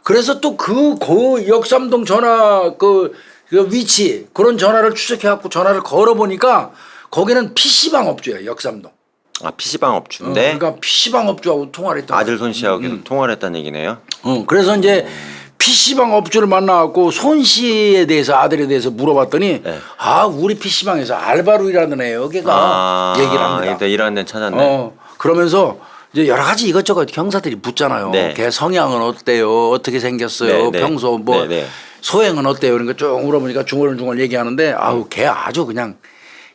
그래서 또 그 역삼동 전화 그 위치 그런 전화를 추적해갖고 전화를 걸어보니까 거기는 PC방 업주예요. 역삼동. PC방 업주인데. 그러니까 PC방 업주하고 통화를 했던 아들 손 씨하고 계속 통화를 했다는 얘기네요. 그래서 이제 PC방 업주를 만나갖고 손 씨에 대해서 아들에 대해서 물어봤더니 네. 우리 PC방에서 알바로 일하는 애요. 걔가 얘기를 합니다. 일단 일하는 데 찾았네. 그러면서 이제 여러 가지 이것저것 형사들이 묻잖아요. 네. 걔 성향은 어때요? 어떻게 생겼어요? 네. 평소 뭐 네. 소행은 어때요? 그러니까 쭉 물어보니까 중얼중얼 얘기하는데 걔 아주 그냥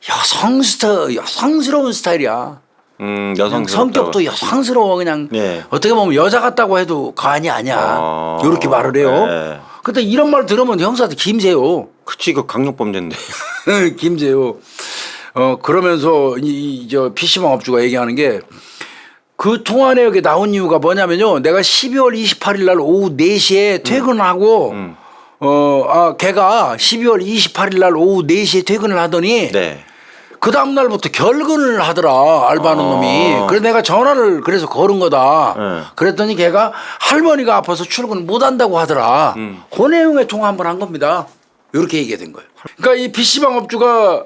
여성스러운 스타일이야. 여성 성격도 여성스러워 그냥 네. 어떻게 보면 여자 같다고 해도 과언이 아니야. 이렇게 말을 해요. 네. 근데 이런 말 들으면 형사들 김새요. 그치 이거 강력범죄인데. 김새요. 그러면서 저 PC방 업주가 얘기하는 게 그 통화 내역에 나온 이유가 뭐냐면요. 내가 12월 28일 날 오후 4시에 퇴근하고 걔가 12월 28일 날 오후 4시에 퇴근을 하더니 네. 그 다음 날부터 결근을 하더라 알바하는 놈이. 그래서 내가 전화를 그래서 걸은 거다. 그랬더니 걔가 할머니가 아파서 출근을 못 한다고 하더라. 그 내용의 통화 한번 한 겁니다. 이렇게 얘기가 된 거예요. 그러니까 이 PC방 업주가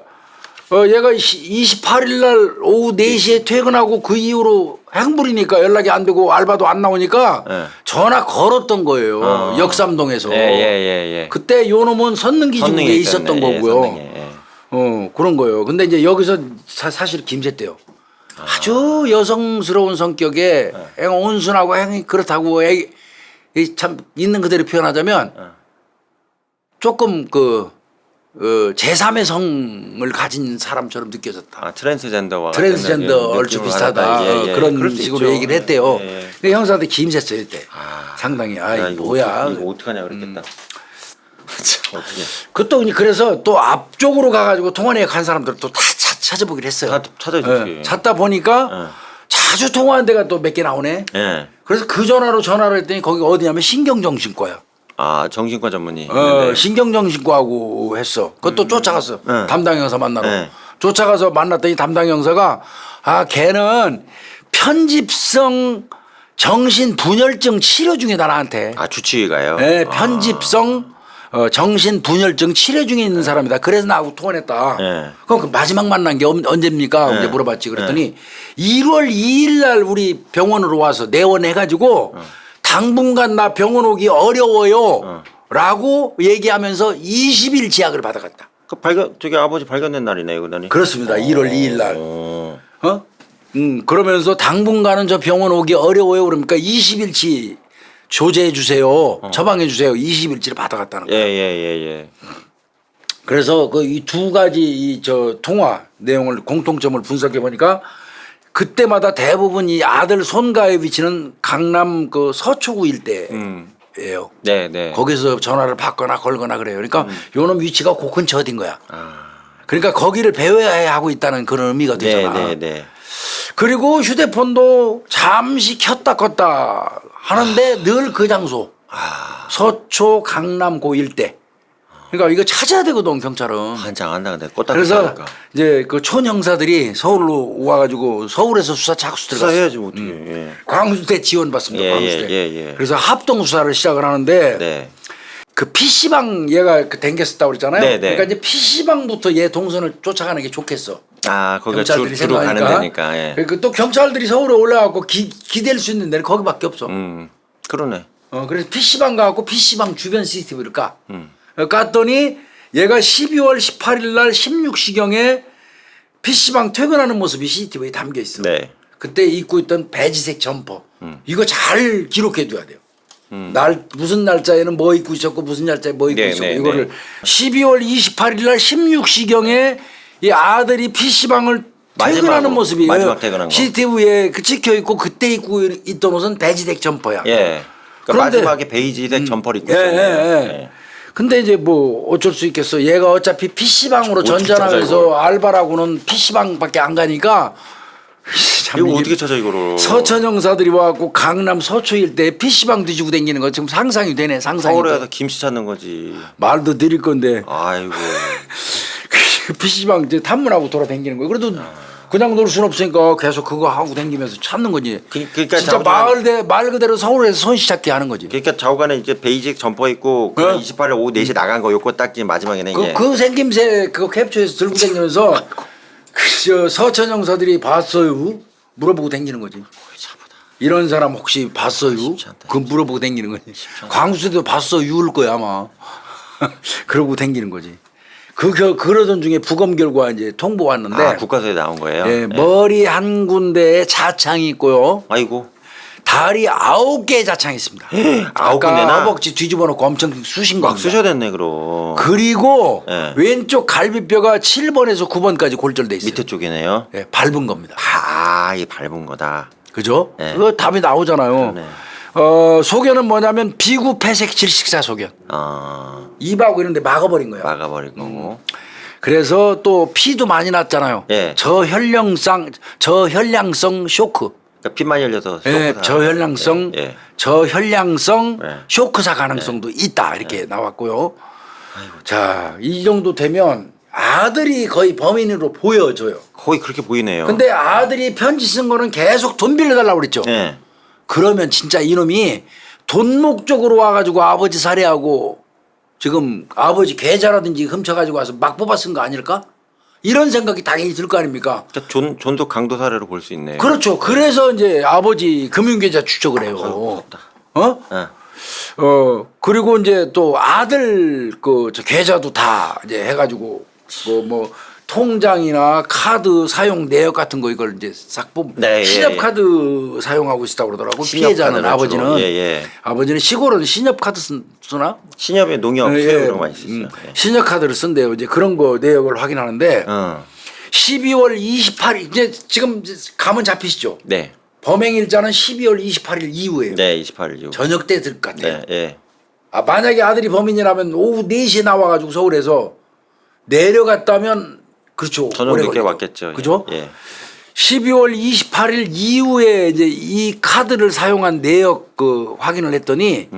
얘가 28일 날 오후 4시에 퇴근하고 그 이후로 행불이니까 연락이 안 되고 알바도 안 나오니까 예. 전화 걸었던 거예요. 역삼동에서. 예. 그때 요 놈은 선능기지국에 있었던 거고요. 선능에, 예. 그런 거예요. 근데 이제 여기서 사실 김새 때요. 아주 여성스러운 성격에 온순하고 행이 그렇다고 참 있는 그대로 표현하자면 조금 제3의 성을 가진 사람처럼 느껴졌다. 아, 트랜스젠더와 트랜스젠더 얼추 비슷하다. 그런 그럴 수 식으로 있죠. 얘기를 했대요. 예. 그 형사한테 김새어요 이때. 상당히 야, 이거 뭐야. 이거 어떡하냐 그랬겠다. 어떻게? 그것도 그래서 또 앞쪽으로 가가지고 통화내에 간 사람들 또 다 찾아보기로 했어요. 다 찾아주지. 예. 찾다 보니까 자주 통화한 데가 또 몇 개 나오네. 예. 그래서 그 전화를 했더니 거기 어디냐면 신경정신과야. 아, 정신과 전문의. 신경정신과하고 했어. 그것도 쫓아갔어. 네. 담당 형사 만나러. 네. 쫓아가서 만났더니 담당 형사가 걔는 편집성 정신분열증 치료 중이다 나한테. 아, 주치의가요? 네, 편집성 정신분열증 치료 중에 있는 사람이다. 그래서 나하고 통화를 했다. 네. 그럼 그 마지막 만난 게 언제입니까? 네. 이제 물어봤지. 그랬더니 1월 2일 날 우리 병원으로 와서 내원해가지고 당분간 나 병원 오기 어려워요. 라고 얘기하면서 20일 지약을 받아갔다. 저기 아버지 발견된 날이네요, 그날이. 그렇습니다. 1월 2일 날. 그러면서 당분간은 저 병원 오기 어려워요. 그러니까 20일치 조제해 주세요. 처방해 주세요. 20일치를 받아갔다는 거예요. 예. 그래서 그 이 두 가지 통화 내용을 공통점을 분석해 보니까 그때마다 대부분 이 아들 손가의 위치는 강남 그 서초구 일대예요. 네. 거기서 전화를 받거나 걸거나 그래요. 그러니까 요놈 위치가 그 근처 어딘 거야. 그러니까 거기를 배회해야 하고 있다는 그런 의미가 되잖아. 네. 그리고 휴대폰도 잠시 켰다 껐다 하는데 늘 그 장소. 서초 강남 고 일대. 그러니까 이거 찾아야 되거든 경찰은. 한장 한다 근데 껐다 그래서 껐다니까. 이제 그 촌형사들이 서울로 와가지고 서울에서 수사 착수 들어갔어요. 수사해야지 뭐 어떻게. 광수대 지원 받습니다. 광수대. 예. 그래서 합동 수사를 시작을 하는데 네. 그 PC방 얘가 댕겼었다고 그랬잖아요. 네. 그러니까 이제 PC방부터 얘 동선을 쫓아가는 게 좋겠어. 아, 거기가 경찰들이 주로 가는 생각하니까. 데니까. 예. 그러니까 또 경찰들이 서울에 올라가고 기댈 수 있는 데는 거기밖에 없어. 그러네. 그래서 PC방 가고 PC방 주변 CCTV를 까. 깠더니 얘가 12월 18일 날 16시경에 PC방 퇴근하는 모습이 CCTV에 담겨 있어. 네. 그때 입고 있던 베지색 점퍼. 이거 잘 기록해 둬야 돼요. 무슨 날짜에는 뭐 입고 있었고 무슨 날짜에 뭐 입고 있었고 이거를 12월 28일 날 16시경에 이 아들이 PC방을 퇴근하는 모습이에요. 마지막 퇴근한 거. CCTV에 찍혀 있고 그때 입고 있던 옷은 베지색 점퍼야. 예. 그러니까 그런데 마지막에 베이지색 점퍼를 입고 예. 있었네요. 근데 이제 뭐 어쩔 수 있겠어. 얘가 어차피 PC방으로 전전하면서 알바라고는 PC방밖에 안 가니까 참 이거 어떻게 찾아 이거를. 서천 형사들이 와갖고 강남 서초 일대 PC방 뒤지고 다니는 거 지금 상상이 되네. 상상이. 서울에 돼. 가서 김치 찾는 거지. 말도 드릴 건데 아이고. PC방 이제 탐문하고 돌아다니는 거예요. 그래도 그냥 놀 수는 없으니까 계속 그거 하고 다니면서 찾는 거지. 그러니까 진짜 말 그대로 서울에서 손시찾기 하는 거지. 그러니까 좌우간에 이제 베이직 점퍼 입고 28일 오후 4시 나간 거 요거 딱 마지막에는 이제. 그 생김새 그거 캡처해서 들고 다니면서 저 서천 형사들이 봤어요? 물어보고 다니는 거지. 이런 사람 혹시 봤어요? 그 물어보고 다니는 거지. 광수도 봤어요일 거야 아마. 그러고 다니는 거지. 그러던 중에 부검 결과 이제 통보 왔는데. 국가서에 나온 거예요? 예, 머리 한 군데에 자창이 있고요. 아이고. 다리 9개의 자창이 있습니다. 9군데나? 허벅지 뒤집어 놓고 엄청 쑤신 겁니다. 막 쑤셔댔네 그럼. 그리고 예. 왼쪽 갈비뼈가 7번에서 9번까지 골절돼 있어요. 밑에 쪽이네요. 예, 밟은 겁니다. 이 밟은 거다. 그죠? 예. 그거 답이 나오잖아요. 그러네. 소견은 뭐냐면 비구 폐색 질식사 소견. 입하고 이런데 막아버린 거야. 막아버릴 거고. 그래서 또 피도 많이 났잖아요. 예. 저혈량성 쇼크. 그러니까 피만 열려서. 예, 저혈량성 예. 예. 쇼크사 가능성도 있다 이렇게 나왔고요. 자, 이 정도 되면 아들이 거의 범인으로 보여져요. 거의 그렇게 보이네요. 근데 아들이 편지 쓴 거는 계속 돈 빌려달라고 그랬죠. 예. 그러면 진짜 이놈이 돈 목적으로 와가지고 아버지 살해하고 지금 아버지 계좌라든지 훔쳐가지고 와서 막 뽑아 쓴 거 아닐까? 이런 생각이 당연히 들 거 아닙니까? 그러니까 존속 강도 사례로 볼 수 있네요. 그렇죠. 그래서 이제 아버지 금융계좌 추적을 해요. 무섭다. 어? 네. 그리고 이제 또 아들 저 계좌도 다 이제 해가지고 뭐 통장이나 카드 사용 내역 같은 거 이걸 이제 싹 보면 네, 신협카드 사용하고 있다고 그러더라고. 피해자는 신협카드를 아버지는 주로. 예. 아버지는 시골은 신협카드 쓰나? 신협에 농협 예, 수수료로 많이 쓰죠. 예. 신협카드를 쓴대요. 이제 그런 거 내역을 확인하는데 12월 28일 이제 지금 감은 잡히시죠? 네. 범행일자는 12월 28일 이후에요. 네, 28일 이후. 저녁 때 들 것 같아요. 네, 예. 만약에 아들이 범인이라면 오후 4시에 나와가지고 서울에서 내려갔다면 그렇죠. 저녁 오래 늦게 걸리죠. 왔겠죠. 그죠? 예. 12월 28일 이후에 이제 이 카드를 사용한 내역 확인을 했더니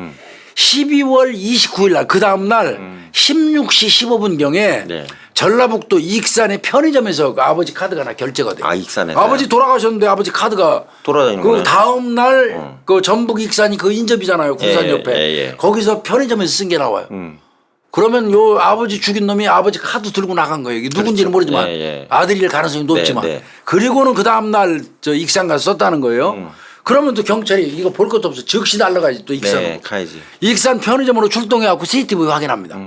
12월 29일 날 그 다음 날 16시 15분 경에 네. 전라북도 익산의 편의점에서 그 아버지 카드가 하나 결제가 돼요. 아, 익산에서. 아버지 돌아가셨는데 아버지 카드가 돌아다니는 그 거네. 다음 날 그 전북 익산이 그 인접이잖아요. 군산 예, 옆에. 예. 거기서 편의점에서 쓴 게 나와요. 그러면 요 아버지 죽인 놈이 아버지 카드 들고 나간 거예요. 이게 누군지는 모르지만 예, 예. 아들일 가능성이 높지만 네. 그리고는 그 다음 날 저 익산 가서 썼다는 거예요. 그러면 또 경찰이 이거 볼 것도 없어. 즉시 날라가지 또 익산으로. 네, 가야지. 익산 편의점으로 출동해갖고 CCTV 확인합니다.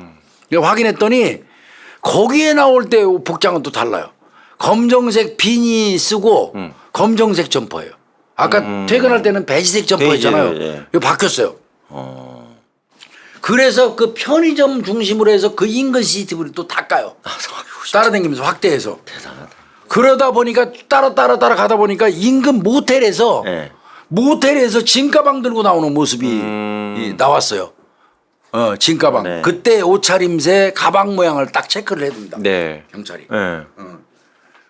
확인했더니 거기에 나올 때 복장은 또 달라요. 검정색 비니 쓰고 검정색 점퍼예요. 아까 퇴근할 때는 베지색 점퍼였잖아요. 예, 예. 이거 바뀌었어요. 그래서 그 편의점 중심으로 해서 그 인근 CCTV를 또 닦아요. 따라다니면서 확대해서. 대단하다. 그러다 보니까 따라 가다 보니까 인근 모텔에서 예. 짐가방 들고 나오는 모습이 이 나왔어요. 짐가방. 네. 그때 옷차림새 가방 모양을 딱 체크를 해둡니다. 네. 경찰이. 예.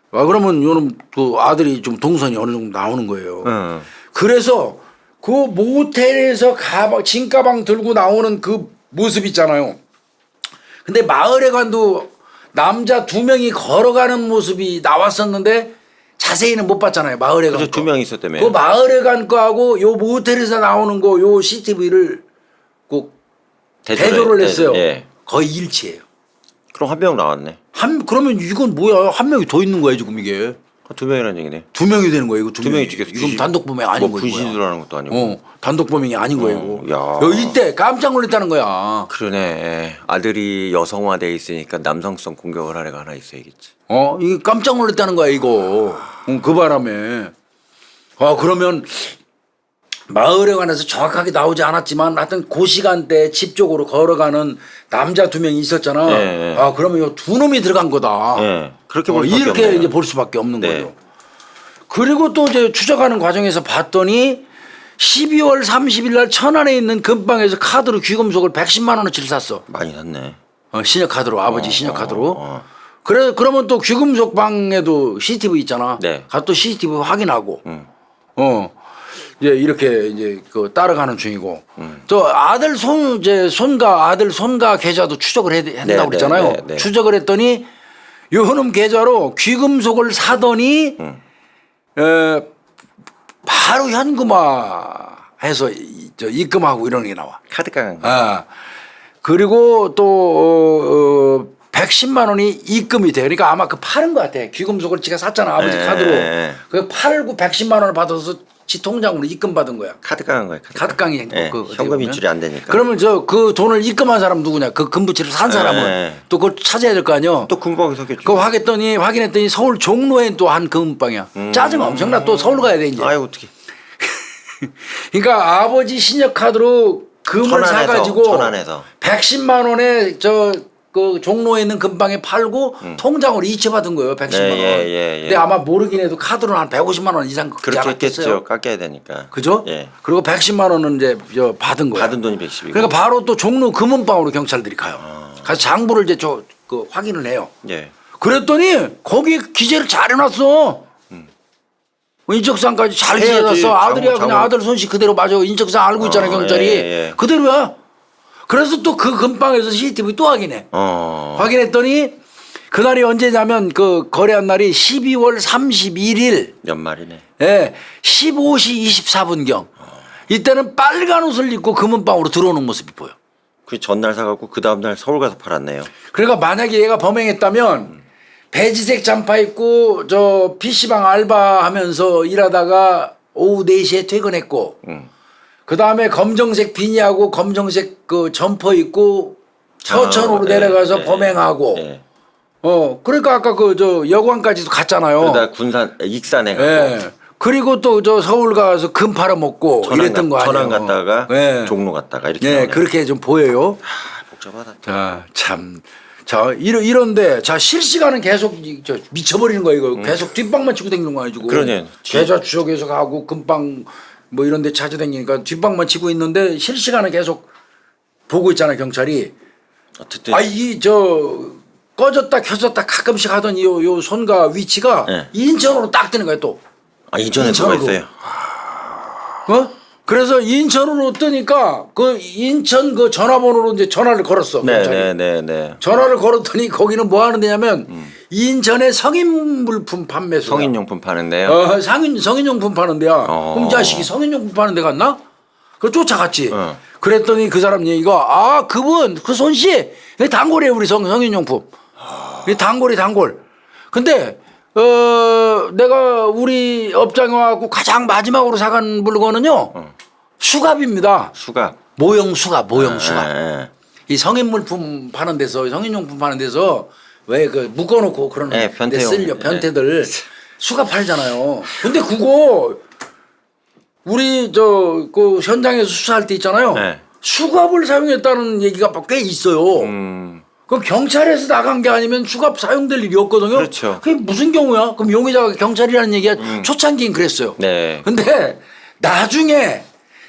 그러면 요놈 그 아들이 좀 동선이 어느 정도 나오는 거예요. 그래서 그 모텔에서 짐가방 들고 나오는 그 모습 있잖아요. 근데 마을에 관도 남자 2명이 걸어가는 모습이 나왔었는데 자세히는 못 봤잖아요. 마을에 관. 그래서 2명 있었다며. 그 마을에 간 거하고 요 모텔에서 나오는 거 요 CCTV를 꼭 대조를 했어요. 예. 거의 일치해요. 그럼 한 명 나왔네. 그러면 이건 뭐야? 한 명이 더 있는 거야 지금 이게. 2명이라는 얘기네. 2명이 되는 거예요. 이거 2명이 죽였어. 이건 단독 범행 아닌 뭐 거예요. 분신을 하는 것도 아니고. 단독 범행이 아닌 거예요. 야. 이거. 이때 깜짝 놀랐다는 거야. 그러네. 아들이 여성화돼 있으니까 남성성 공격을 하려고 하나 있어야겠지. 이게 깜짝 놀랐다는 거야 이거. 그 바람에. 그러면 마을에 관해서 정확하게 나오지 않았지만 하여튼 그 시간대 집 쪽으로 걸어가는 남자 2명이 있었잖아. 예. 그러면 이 두 놈이 들어간 거다. 예. 그렇게 볼 수밖에 이렇게 없네요. 이제 볼 수밖에 없는 네. 거죠. 그리고 또 이제 추적하는 과정에서 봤더니 12월 30일 날 천안에 있는 금방에서 카드로 귀금속을 110만 원어치를 샀어. 많이 샀네. 신협 카드로 아버지 신협 카드로. 그러면 또 귀금속 방에도 CCTV 있잖아. 네. 가서 또 CCTV 확인하고. 이제 이렇게 이제 따라가는 중이고. 또 아들 손가 계좌도 추적을 한다고 그랬잖아요. 네. 추적을 했더니 요놈 계좌로 귀금속을 사더니 바로 현금화해서 입금하고 이런 게 나와. 카드 깡. 그리고 또 110만 원이 입금이 돼요. 그러니까 아마 파는 것 같아. 귀금속을 지가 샀잖아 아버지 카드로. 그 팔고 110만 원을 받아서 지 통장으로 입금 받은 거야. 카드 깡한 거야. 카드깡이 현금 인출이 안 되니까. 그러면 그 돈을 입금한 사람 누구냐? 그 금부치를 산 사람은 또 그걸 찾아야 될 거 아니야. 또 금방에 섞였죠. 그거 확인했더니 서울 종로엔 또 한 금방이야. 짜증 엄청나. 또 서울 가야 돼 이제. 아유 어떻게. 그러니까 아버지 신협 카드로 금을 사가지고 천안에서 110만 원에 그 종로에 있는 금방에 팔고 통장으로 이체받은 거예요. 110만 원. 근데 아마 모르긴 해도 카드로 한 150만 원 이상 그렇게 했겠죠. 깎여야 되니까. 그죠? 예. 그리고 110만 원은 이제 받은 거예요. 받은 돈이 110이고. 그러니까 바로 또 종로 금은방으로 경찰들이 가요. 가서 장부를 이제 확인을 해요. 예. 그랬더니 거기에 기재를 잘 해놨어. 인적사항까지 잘 해야지. 기재해놨어. 아들이야 장부. 그냥 아들 손씨 그대로 맞아. 인적사항 알고 있잖아 경찰이. 예. 그대로야. 그래서 또 그 금방에서 CCTV 또 확인해. 확인했더니 그날이 언제냐면 그 거래한 날이 12월 31일. 연말이네. 예, 15시 24분경. 이때는 빨간 옷을 입고 금은방으로 들어오는 모습이 보여. 그 전날 사갖고 그 다음날 서울 가서 팔았네요. 그러니까 만약에 얘가 범행했다면 배지색 잠바 입고 저 PC방 알바하면서 일하다가 오후 4시에 퇴근했고 그다음에 검정색 비니하고 검정색 그 점퍼 입고 서천으로 내려가서 범행하고 그러니까 아까 그 저 여관까지도 갔잖아요. 그러다 군산 익산에 가고 예. 그리고 또 저 서울 가서 금 팔아먹고 이랬던 거 아니에요. 천안 갔다가 예. 종로 갔다가 이렇게 예, 나오네. 그렇게 좀 보여요. 복잡하다. 자, 참. 자, 이런데 자 실시간은 계속 저 미쳐버리는 거예요. 이거 계속 뒷방만 치고 다니는 거 아니고. 그러네. 계좌 추적해서 가고 금방 뭐 이런 데 찾아다니니까 뒷방만 치고 있는데 실시간은 계속 보고 있잖아요, 경찰이. 어쨌든 아, 이 저 꺼졌다 켜졌다 가끔씩 하던 요 손과 위치가 네. 인천으로 딱 뜨는 거예요, 또. 이전에 뭐가 인천으로. 있어요? 그래서 인천으로 뜨니까 그 인천 그 전화번호로 이제 전화를 걸었어. 경찰이. 네네네. 전화를 걸었더니 거기는 뭐 하는 데냐면 인천의 성인 물품 판매소. 성인용품 파는데요. 성인용품 파는 데야. 그럼 이 자식이 성인용품 파는 데 갔나? 그 쫓아갔지. 그랬더니 그 사람 얘기가 그분 그 손씨 단골이에요, 우리 성인용품. 단골. 근데 내가 우리 업장에 와갖고 가장 마지막으로 사간 물건은요 수갑입니다. 수갑. 모형 수갑. 예. 이 성인 물품 파는 데서 성인용품 파는 데서 왜 그 묶어놓고 그러는 네, 데 변태용. 쓸려 변태들 수갑 팔잖아요. 근데 그거 우리 저 그 현장에서 수사할 때 있잖아요. 네. 수갑을 사용했다는 얘기가 꽤 있어요. 그럼 경찰에서 나간 게 아니면 수갑 사용될 일이 없거든요. 그렇죠. 그게 무슨 경우야? 그럼 용의자가 경찰이라는 얘기가 초창기엔 그랬어요. 네. 근데 나중에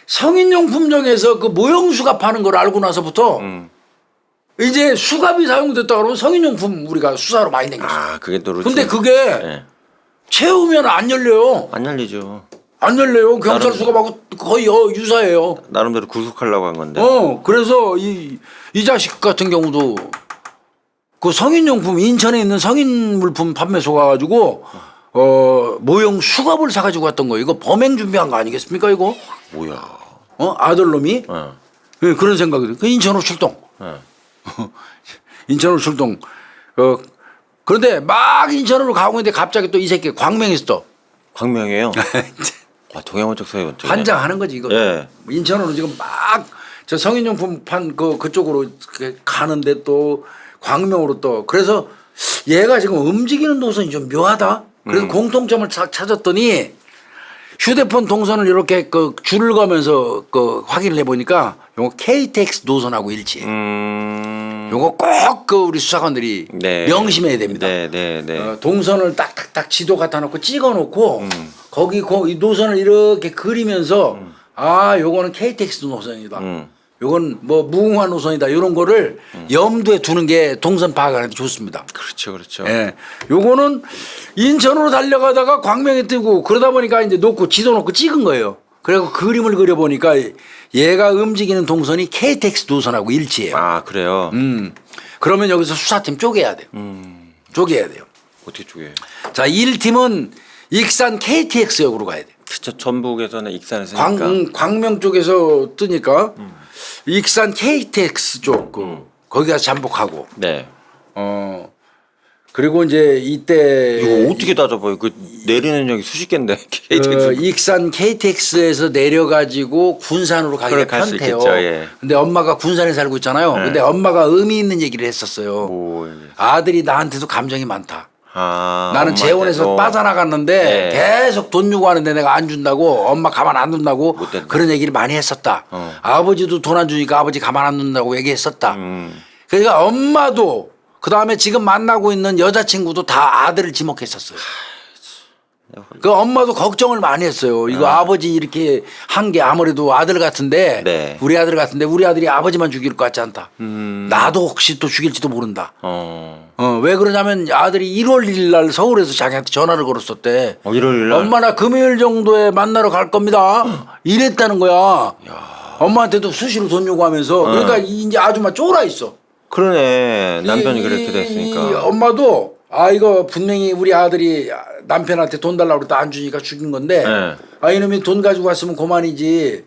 성인용품점에서 그 모형 수갑 파는 걸 알고 나서부터 이제 수갑이 사용됐다 그러면 성인용품 우리가 수사로 많이 댕겼어. 그게 또 루틴. 근데 그게 네. 채우면 안 열려요. 안 열리죠. 안 열려요. 경찰 나름- 수갑하고 거의 유사해요. 나름대로 구속하려고 한 건데. 그래서 이 자식 같은 경우도 그 성인용품 인천에 있는 성인 물품 판매소 가가지고 모형 수갑을 사가지고 왔던 거예요. 이거 범행 준비한 거 아니겠습니까 이거? 뭐야. 아들놈이 예, 그런 생각이 들어요. 그 인천으로 출동. 인천으로 출동. 그런데 막 인천으로 가고 있는데 갑자기 또 이 새끼 광명에서 또 광명이에요. 동해원적 서해원적. 환장하는 거지 이거. 예. 인천으로 지금 막 저 성인용품 판 그쪽으로 이렇게 가는데 또 광명으로 또 그래서 얘가 지금 움직이는 노선이 좀 묘하다. 그래서 공통점을 찾았더니 휴대폰 동선을 이렇게 그 줄을 가면서 그 확인을 해보니까 요거 KTX 노선하고 일치해. 요거 꼭 그 우리 수사관들이 네. 명심해야 됩니다. 네. 동선을 딱딱딱 지도 갖다 놓고 찍어놓고 거기 이 노선을 이렇게 그리면서 요거는 KTX 노선이다. 요건 뭐 무궁화 노선이다. 이런 거를 염두에 두는 게 동선 파악하는데 좋습니다. 그렇죠. 예. 요거는 인천으로 달려가다가 광명에 뜨고 그러다 보니까 이제 지도 놓고 찍은 거예요. 그리고 그림을 그려보니까 얘가 움직이는 동선이 KTX 노선하고 일치해요. 그래요? 그러면 여기서 수사팀 쪼개야 돼요. 쪼개야 돼요. 어떻게 쪼개요? 자, 1팀은 익산 KTX역으로 가야 돼요. 그쵸. 전북에서는 익산에서 니까 광명 쪽에서 뜨니까 익산 KTX 쪽 거기 가서 잠복하고 네. 그리고 이제 이때 이거 어떻게 따져봐요? 그 내리는 역이 수십 개인데 KTX. 익산 KTX에서 내려가지고 군산으로 가기가 갈 수 편해요. 있겠죠, 예. 근데 엄마가 군산에 살고 있잖아요. 근데 엄마가 의미 있는 얘기를 했었어요. 뭐, 아들이 나한테도 감정이 많다. 나는 엄마한테도. 재혼해서 빠져나갔는데 네. 계속 돈 요구하는데 내가 안 준다고 엄마 가만 안 둔다고 못된다. 그런 얘기를 많이 했었다. 아버지도 돈 안 주니까 아버지 가만 안 둔다고 얘기했었다. 그러니까 엄마도 그다음에 지금 만나고 있는 여자친구도 다 아들을 지목했었어요. 그 엄마도 걱정을 많이 했어요. 이거 아버지 이렇게 한 게 아무래도 아들 같은데 네. 우리 아들 같은데 우리 아들이 아버지만 죽일 것 같지 않다. 나도 혹시 또 죽일지도 모른다. 왜 그러냐면 아들이 1월 1일 날 서울에서 자기한테 전화를 걸었었대. 1월 1일 날? 엄마 나 금요일 정도에 만나러 갈 겁니다. 이랬다는 거야. 엄마한테도 수시로 돈 요구하면서 그러니까 이제 아줌마 쫄아 있어. 그러네. 남편이 그렇게 됐으니까. 이 엄마도 이거 분명히 우리 아들이 남편한테 돈 달라고 그랬다 안 주니까 죽인 건데 네. 이놈이 돈 가지고 왔으면 그만이지.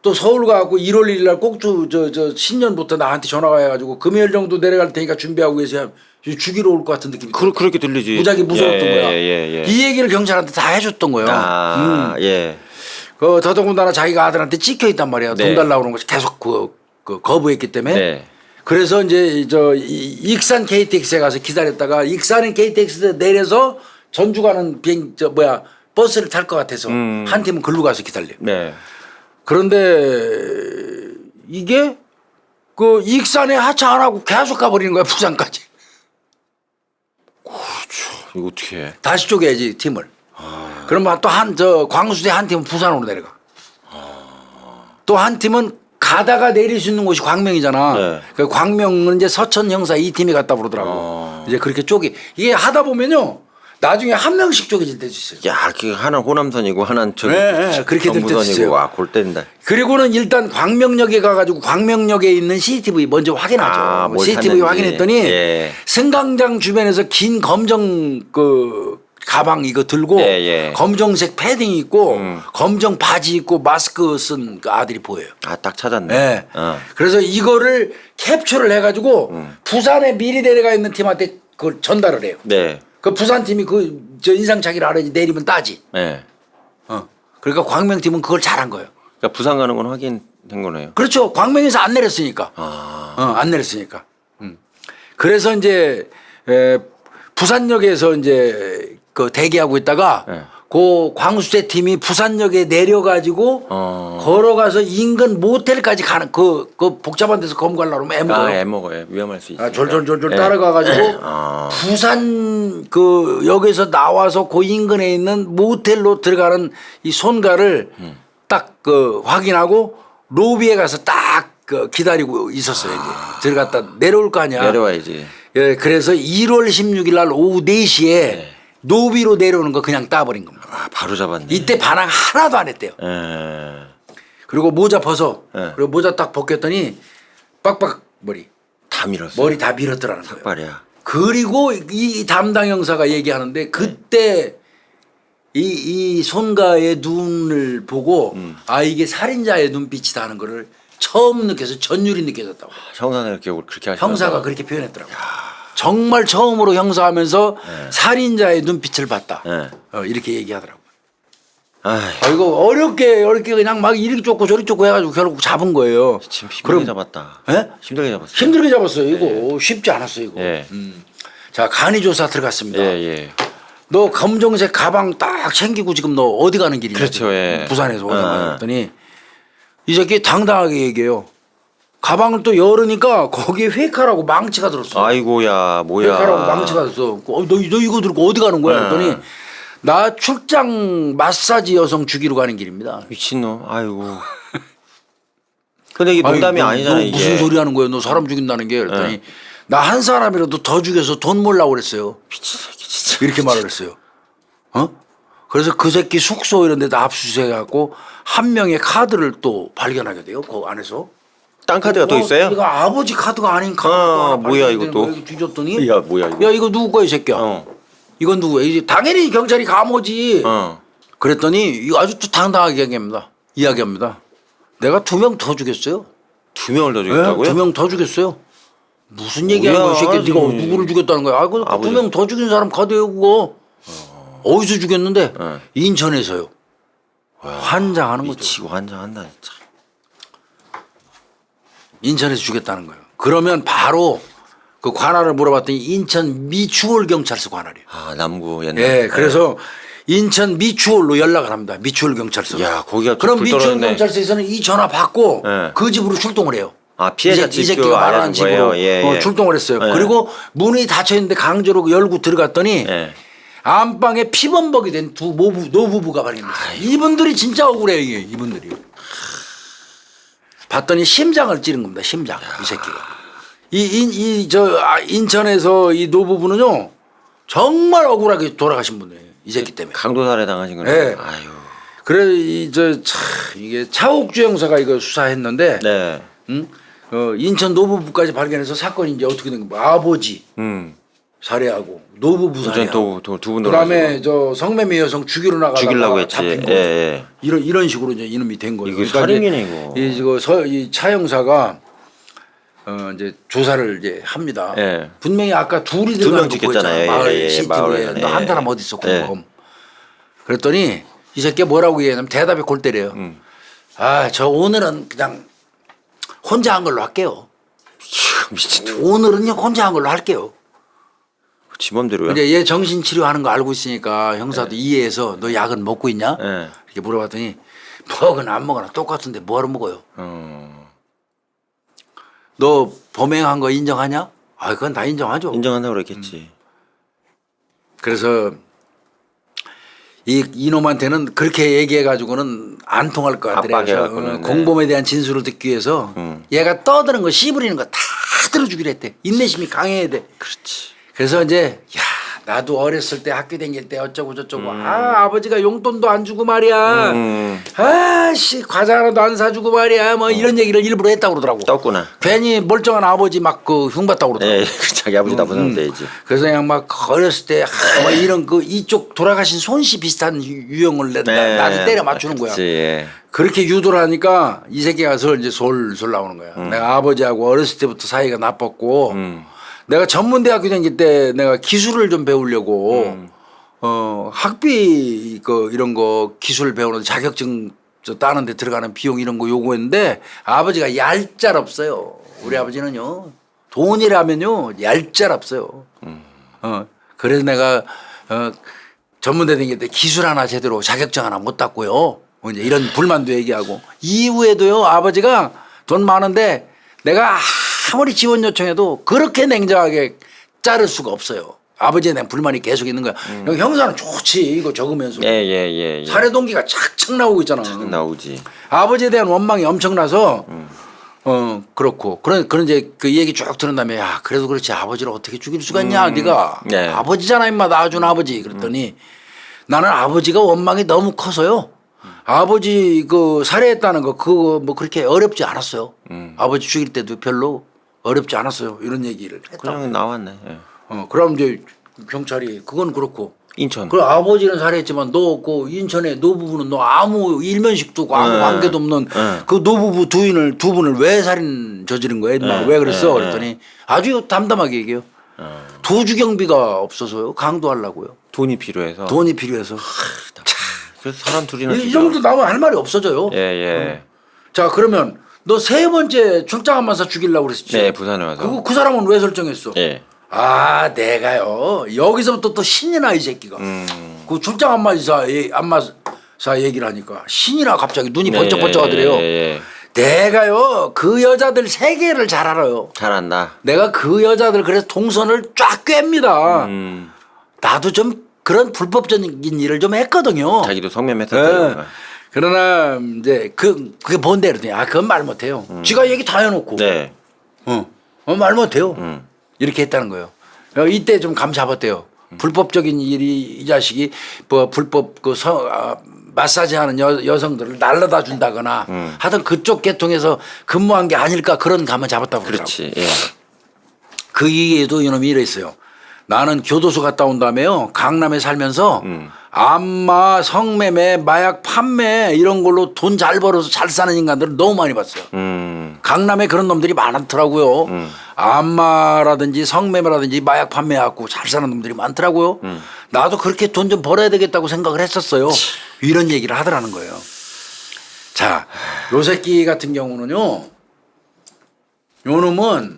또 서울 가고 1월 1일 날 꼭주 저 신년부터 나한테 전화가 해가지고 금요일 정도 내려갈 테니까 준비하고 계세요. 죽이러 올 것 같은 느낌이. 그렇게 들리지. 무지하게 무서웠던 거야. 예. 이 얘기를 경찰한테 다 해줬던 거예요. 예. 그 더더군다나 자기가 아들한테 찍혀 있단 말이야. 네. 돈 달라고 그런 거 계속 그 거부했기 때문에. 네. 그래서 이제 익산 KTX에 가서 기다렸다가 익산은 KTX에 내려서 전주 가는 버스를 탈 것 같아서 한 팀은 글로 가서 기다려요. 네. 그런데 이게 그 익산에 하차 안 하고 계속 가버리는 거야 부산까지. 그렇죠. 이거 어떻게 해? 다시 쪼개야지 팀을. 그러면 또 광수대 한 팀은 부산으로 내려가. 또 한 팀은 가다가 내릴 수 있는 곳이 광명이잖아. 네. 그 광명은 이제 서천 형사 이 팀이 갔다 그러더라고. 이제 그렇게 이게 하다 보면요. 나중에 한 명씩 쪼개질 때도 있어요. 야, 그 하나 호남선이고 하나는 저기 네, 그렇게 될 때도 있어요. 전부선이고 골 때린다. 그리고는 일단 광명역에 가가지고 광명역에 있는 CCTV 먼저 확인하죠. 뭘 CCTV 탔는지. 확인했더니 예. 승강장 주변에서 긴 검정 그 가방 이거 들고 예. 검정색 패딩 입고 검정 바지 입고 마스크 쓴 그 아들이 보여요. 아, 딱 찾았네. 네. 어. 그래서 이거를 캡처를 해가지고 부산에 미리 내려가 있는 팀한테 그걸 전달을 해요. 네. 그 부산 팀이 저 인상착의를 알아야지 내리면 따지. 네. 그러니까 광명 팀은 그걸 잘한 거예요. 그러니까 부산 가는 건 확인된 거네요. 그렇죠. 광명에서 안 내렸으니까. 안 내렸으니까. 그래서 이제 부산역에서 이제 그 대기하고 있다가 네. 그 광수대 팀이 부산역에 내려가지고 걸어가서 인근 모텔까지 가는 그 복잡한 데서 검 가려고 하면 애먹어요. 애먹어요. 위험할 수 있어요. 졸졸졸졸 따라가가지고 부산 그 역에서 나와서 그 인근에 있는 모텔로 들어가는 이 손가를 딱 그 확인하고 로비에 가서 딱 그 기다리고 있었어요. 이제 들어갔다 내려올 거 아니야. 내려와야지. 예, 그래서 1월 16일 날 오후 4시에 노비로 내려오는 거 그냥 따버린 겁니다. 아, 바로 잡았네. 이때 반항 하나도 안 했대요. 예. 그리고 모자 벗어. 네. 그리고 모자 딱 벗겼더니 빡빡 다 밀었어. 머리 다 밀었더라는 거예요. 삭발이야. 그리고 이 담당 형사가 얘기하는데 그때 이 손가의 눈을 보고 아 이게 살인자의 눈빛이다 하는 거를 처음 느껴서 전율이 느껴졌다고. 형사는 이렇게 그렇게 하시나 형사가 봐요. 그렇게 표현했더라고요. 정말 처음으로 형사하면서 살인자의 눈빛을 봤다. 네. 이렇게 얘기하더라고요. 아이, 이거 어렵게 그냥 막 이리 쫓고 저리 쫓고 해가지고 결국 잡은 거예요. 지금 힘들게 그럼 잡았다. 예? 힘들게 잡았어. 힘들게 잡았어요. 이거 쉽지 않았어요. 이거. 예. 자 간이 조사 들어갔습니다. 예. 너 검정색 가방 딱 챙기고 지금 너 어디 가는 길이냐? 그렇죠, 지금? 예. 부산에서 오자마자 했더니 이 새끼 당당하게 얘기해요. 가방을 또 열으니까 거기에 회카라고 망치가 들었어. 아이고야, 뭐야. 회카라고 망치가 들었어. 너 이거 들고 어디 가는 거야? 그랬더니 나 출장 마사지 여성 죽이러 가는 길입니다. 미친놈. 아이고. 근데 이게 농담이 아니잖아 너 이게. 무슨 소리 하는 거야? 너 사람 죽인다는 게 그랬더니 나 한 사람이라도 더 죽여서 돈 몰라고 그랬어요. 미친 새끼 진짜. 이렇게 말을 했어요. 그래서 그 새끼 숙소 이런 데다 압수수색해갖고 한 명의 카드를 또 발견하게 돼요. 그 안에서. 딴 카드가 또 있어요? 이거 아버지 카드가 아닌 카드가 뭐야, 이것도? 뒤졌더니 야, 뭐야 이거. 야 이거 누구 거야 이 새끼야. 이건 누구야? 이제 당연히 경찰이 감오지. 그랬더니 이거 아주 또 당당하게 이야기합니다. 내가 2명 더 죽였어요. 2명을 더 죽였다고요? 2명 더 죽였어요. 무슨 얘기하는 거야, 이 새끼? 네가 누구를 죽였다는 거야? 아이고, 2명 더 죽인 사람 카드예요, 그거. 어디서 죽였는데? 인천에서요. 환장하는 거죠. 미치고 환장한다 진짜. 인천에서 죽였다는 거예요. 그러면 바로 그 관할을 물어봤더니 인천 미추홀 경찰서 관할이에요. 아, 남구 옛날. 예, 그래서 인천 미추홀로 연락을 합니다. 미추홀 경찰서. 야, 거기가 그럼 미추홀 경찰서에서는 이 전화 받고 그 집으로 출동을 해요. 아, 피해자 이 새끼가 말하는 집으로 출동을 했어요. 그리고 문이 닫혀 있는데 강제로 열고 들어갔더니 안방에 피범벅이 된 두 노부부가 발견됐어요. 이분들이 진짜 억울해요, 이게 이분들이. 봤더니 심장을 찌른 겁니다. 심장. 이 새끼가. 인천에서 이 노부부는요 정말 억울하게 돌아가신 분이에요. 이 새끼 때문에. 강도살해 당하신 거네. 네. 아유. 그래 이게 차옥주 형사가 이거 수사했는데 네. 인천 노부부까지 발견해서 사건이 이제 어떻게 된 거야? 아버지 살해하고 노부부 살해하고 두분 그다음에 저 성매매 여성 죽이려고 했지. 잡힌 거. 이런 식으로 이제 이놈이 된 거예요. 이거 살인이네 이거. 이 차 형사가 이제 조사를 이제 합니다. 예. 분명히 아까 둘이 두명 들어가는 거 찍혔잖아요. 보였잖아. 마을 예, 예, CCTV에 마을에서. 너 한 예. 사람 어디 있어 예. 공범. 그랬더니 이 새끼 뭐라고 얘기하냐면 대답이 골 때려요. 아 저 오늘은 그냥 혼자 한 걸로 할게요. 미친. 오늘은요 혼자 한 걸로 할게요. 지 맘대로야. 이제 얘 정신 치료하는 거 알고 있으니까 형사도 이해해서 너 약은 먹고 있냐? 예. 이렇게 물어봤더니 먹으나 안 먹으나 똑같은데 뭐하러 먹어요? 너 범행한 거 인정하냐? 아 그건 다 인정하죠. 인정한다고 그랬겠지. 그래서 이놈한테는 그렇게 얘기해 가지고는 안 통할 것 같더래요. 압박해갖고는, 그래서 네. 공범에 대한 진술을 듣기 위해서 얘가 떠드는 거 씨부리는 거 다 들어주기로 했대. 인내심이 강해야 돼. 그렇지. 그래서 이제 야 나도 어렸을 때 학교 다닐 때 어쩌고 저쩌고 아 아버지가 용돈도 안 주고 말이야. 아씨 과자 하나도 안 사주고 말이야. 뭐 이런 얘기를 일부러 했다고 그러더라고. 떴구나. 괜히 멀쩡한 아버지 막 그 흉봤다고 그러더라고. 예. 자기 아버지 나보면 되지. 그래서 그냥 막 어렸을 때 뭐 이런 그 이쪽 돌아가신 손씨 비슷한 유형을 나도 때려 맞추는 거야. 그치, 예. 그렇게 유도를 하니까 이 새끼가 이제 솔솔 나오는 거야. 내가 아버지하고 어렸을 때부터 사이가 나빴고 내가 전문대학교 다닐 때 내가 기술을 좀 배우려고 학비 그 이런 거 기술 배우는 자격증 저 따는 데 들어가는 비용 이런 거 요구했는데 아버지가 얄짤 없어요. 우리 아버지는요. 돈이라면요 얄짤 없어요. 그래서 내가 전문대 다닐 때 기술 하나 제대로 자격증 하나 못 땄고요. 이제 이런 불만도 얘기하고 이후에도요 아버지가 돈 많은데 내가 아무리 지원 요청해도 그렇게 냉정하게 자를 수가 없어요. 아버지에 대한 불만이 계속 있는 거야. 형사는 좋지 이거 적으면서 예. 살해 동기가 착착 나오고 있잖아. 나오지. 아버지에 대한 원망이 엄청나서 그렇고 그런 이제 그 얘기 쭉 들은 다음에 야 그래도 그렇지 아버지를 어떻게 죽일 수가 있냐 네가 네. 아버지잖아 임마 낳아준 아버지 그랬더니 나는 아버지가 원망이 너무 커서요. 아버지 그 살해했다는 거 그거 뭐 그렇게 어렵지 않았어요. 아버지 죽일 때도 별로 어렵지 않았어요. 이런 얘기를 했다. 그냥 나왔네. 예. 그럼 이제 경찰이 그건 그렇고 인천. 그 아버지는 살해했지만 너 그 인천의 노부부는 너 아무 일면식도 없고 아무 관계도 없는 그 노부부 두 분을 왜 살인 저지른 거야? 임마 왜 그랬어? 그랬더니 아주 담담하게 얘기해요. 도주 경비가 없어서요. 강도하려고요. 돈이 필요해서. 돈이 필요해서. 그래서 사람 둘이나 이 정도 나오면 할 말이 없어져요. 예. 자 그러면 너 세 번째 출장 한마사 죽이려고 그랬지. 네, 부산에 와서. 그 사람은 왜 설정했어? 예. 아 내가요 여기서부터 또 신이 나 이 새끼가. 그 출장 안마사 얘기를 하니까 신이 나 갑자기 눈이 번쩍번쩍 하더래요. 예. 내가요 그 여자들 세계를 잘 알아요. 잘한다. 내가 그 여자들 그래서 동선을 쫙 꿰입니다. 나도 좀 그런 불법적인 일을 좀 했거든요. 자기도 성매매했었다. 네. 그러나 이제 그게 뭔데 그러더니 아 그건 말 못해요. 지가 얘기 다 해놓고 네. 말 못해요. 이렇게 했다는 거예요. 이때 좀 감 잡았대요. 불법적인 일이 이 자식이 뭐 불법 마사지 하는 여성들을 날라다 준다거나 하여튼 그쪽 계통에서 근무한 게 아닐까 그런 감을 잡았다고 그러더라고요. 그렇지. 예. 그 얘기에도 이놈이 이랬어요. 나는 교도소 갔다 온 다음에요. 강남에 살면서 암마, 성매매, 마약 판매 이런 걸로 돈 잘 벌어서 잘 사는 인간들을 너무 많이 봤어요. 강남에 그런 놈들이 많더라고요. 암마라든지 성매매라든지 마약 판매하고 잘 사는 놈들이 많더라고요. 나도 그렇게 돈 좀 벌어야 되겠다고 생각을 했었어요. 이런 얘기를 하더라는 거예요. 자, 요 새끼 같은 경우는요. 요 놈은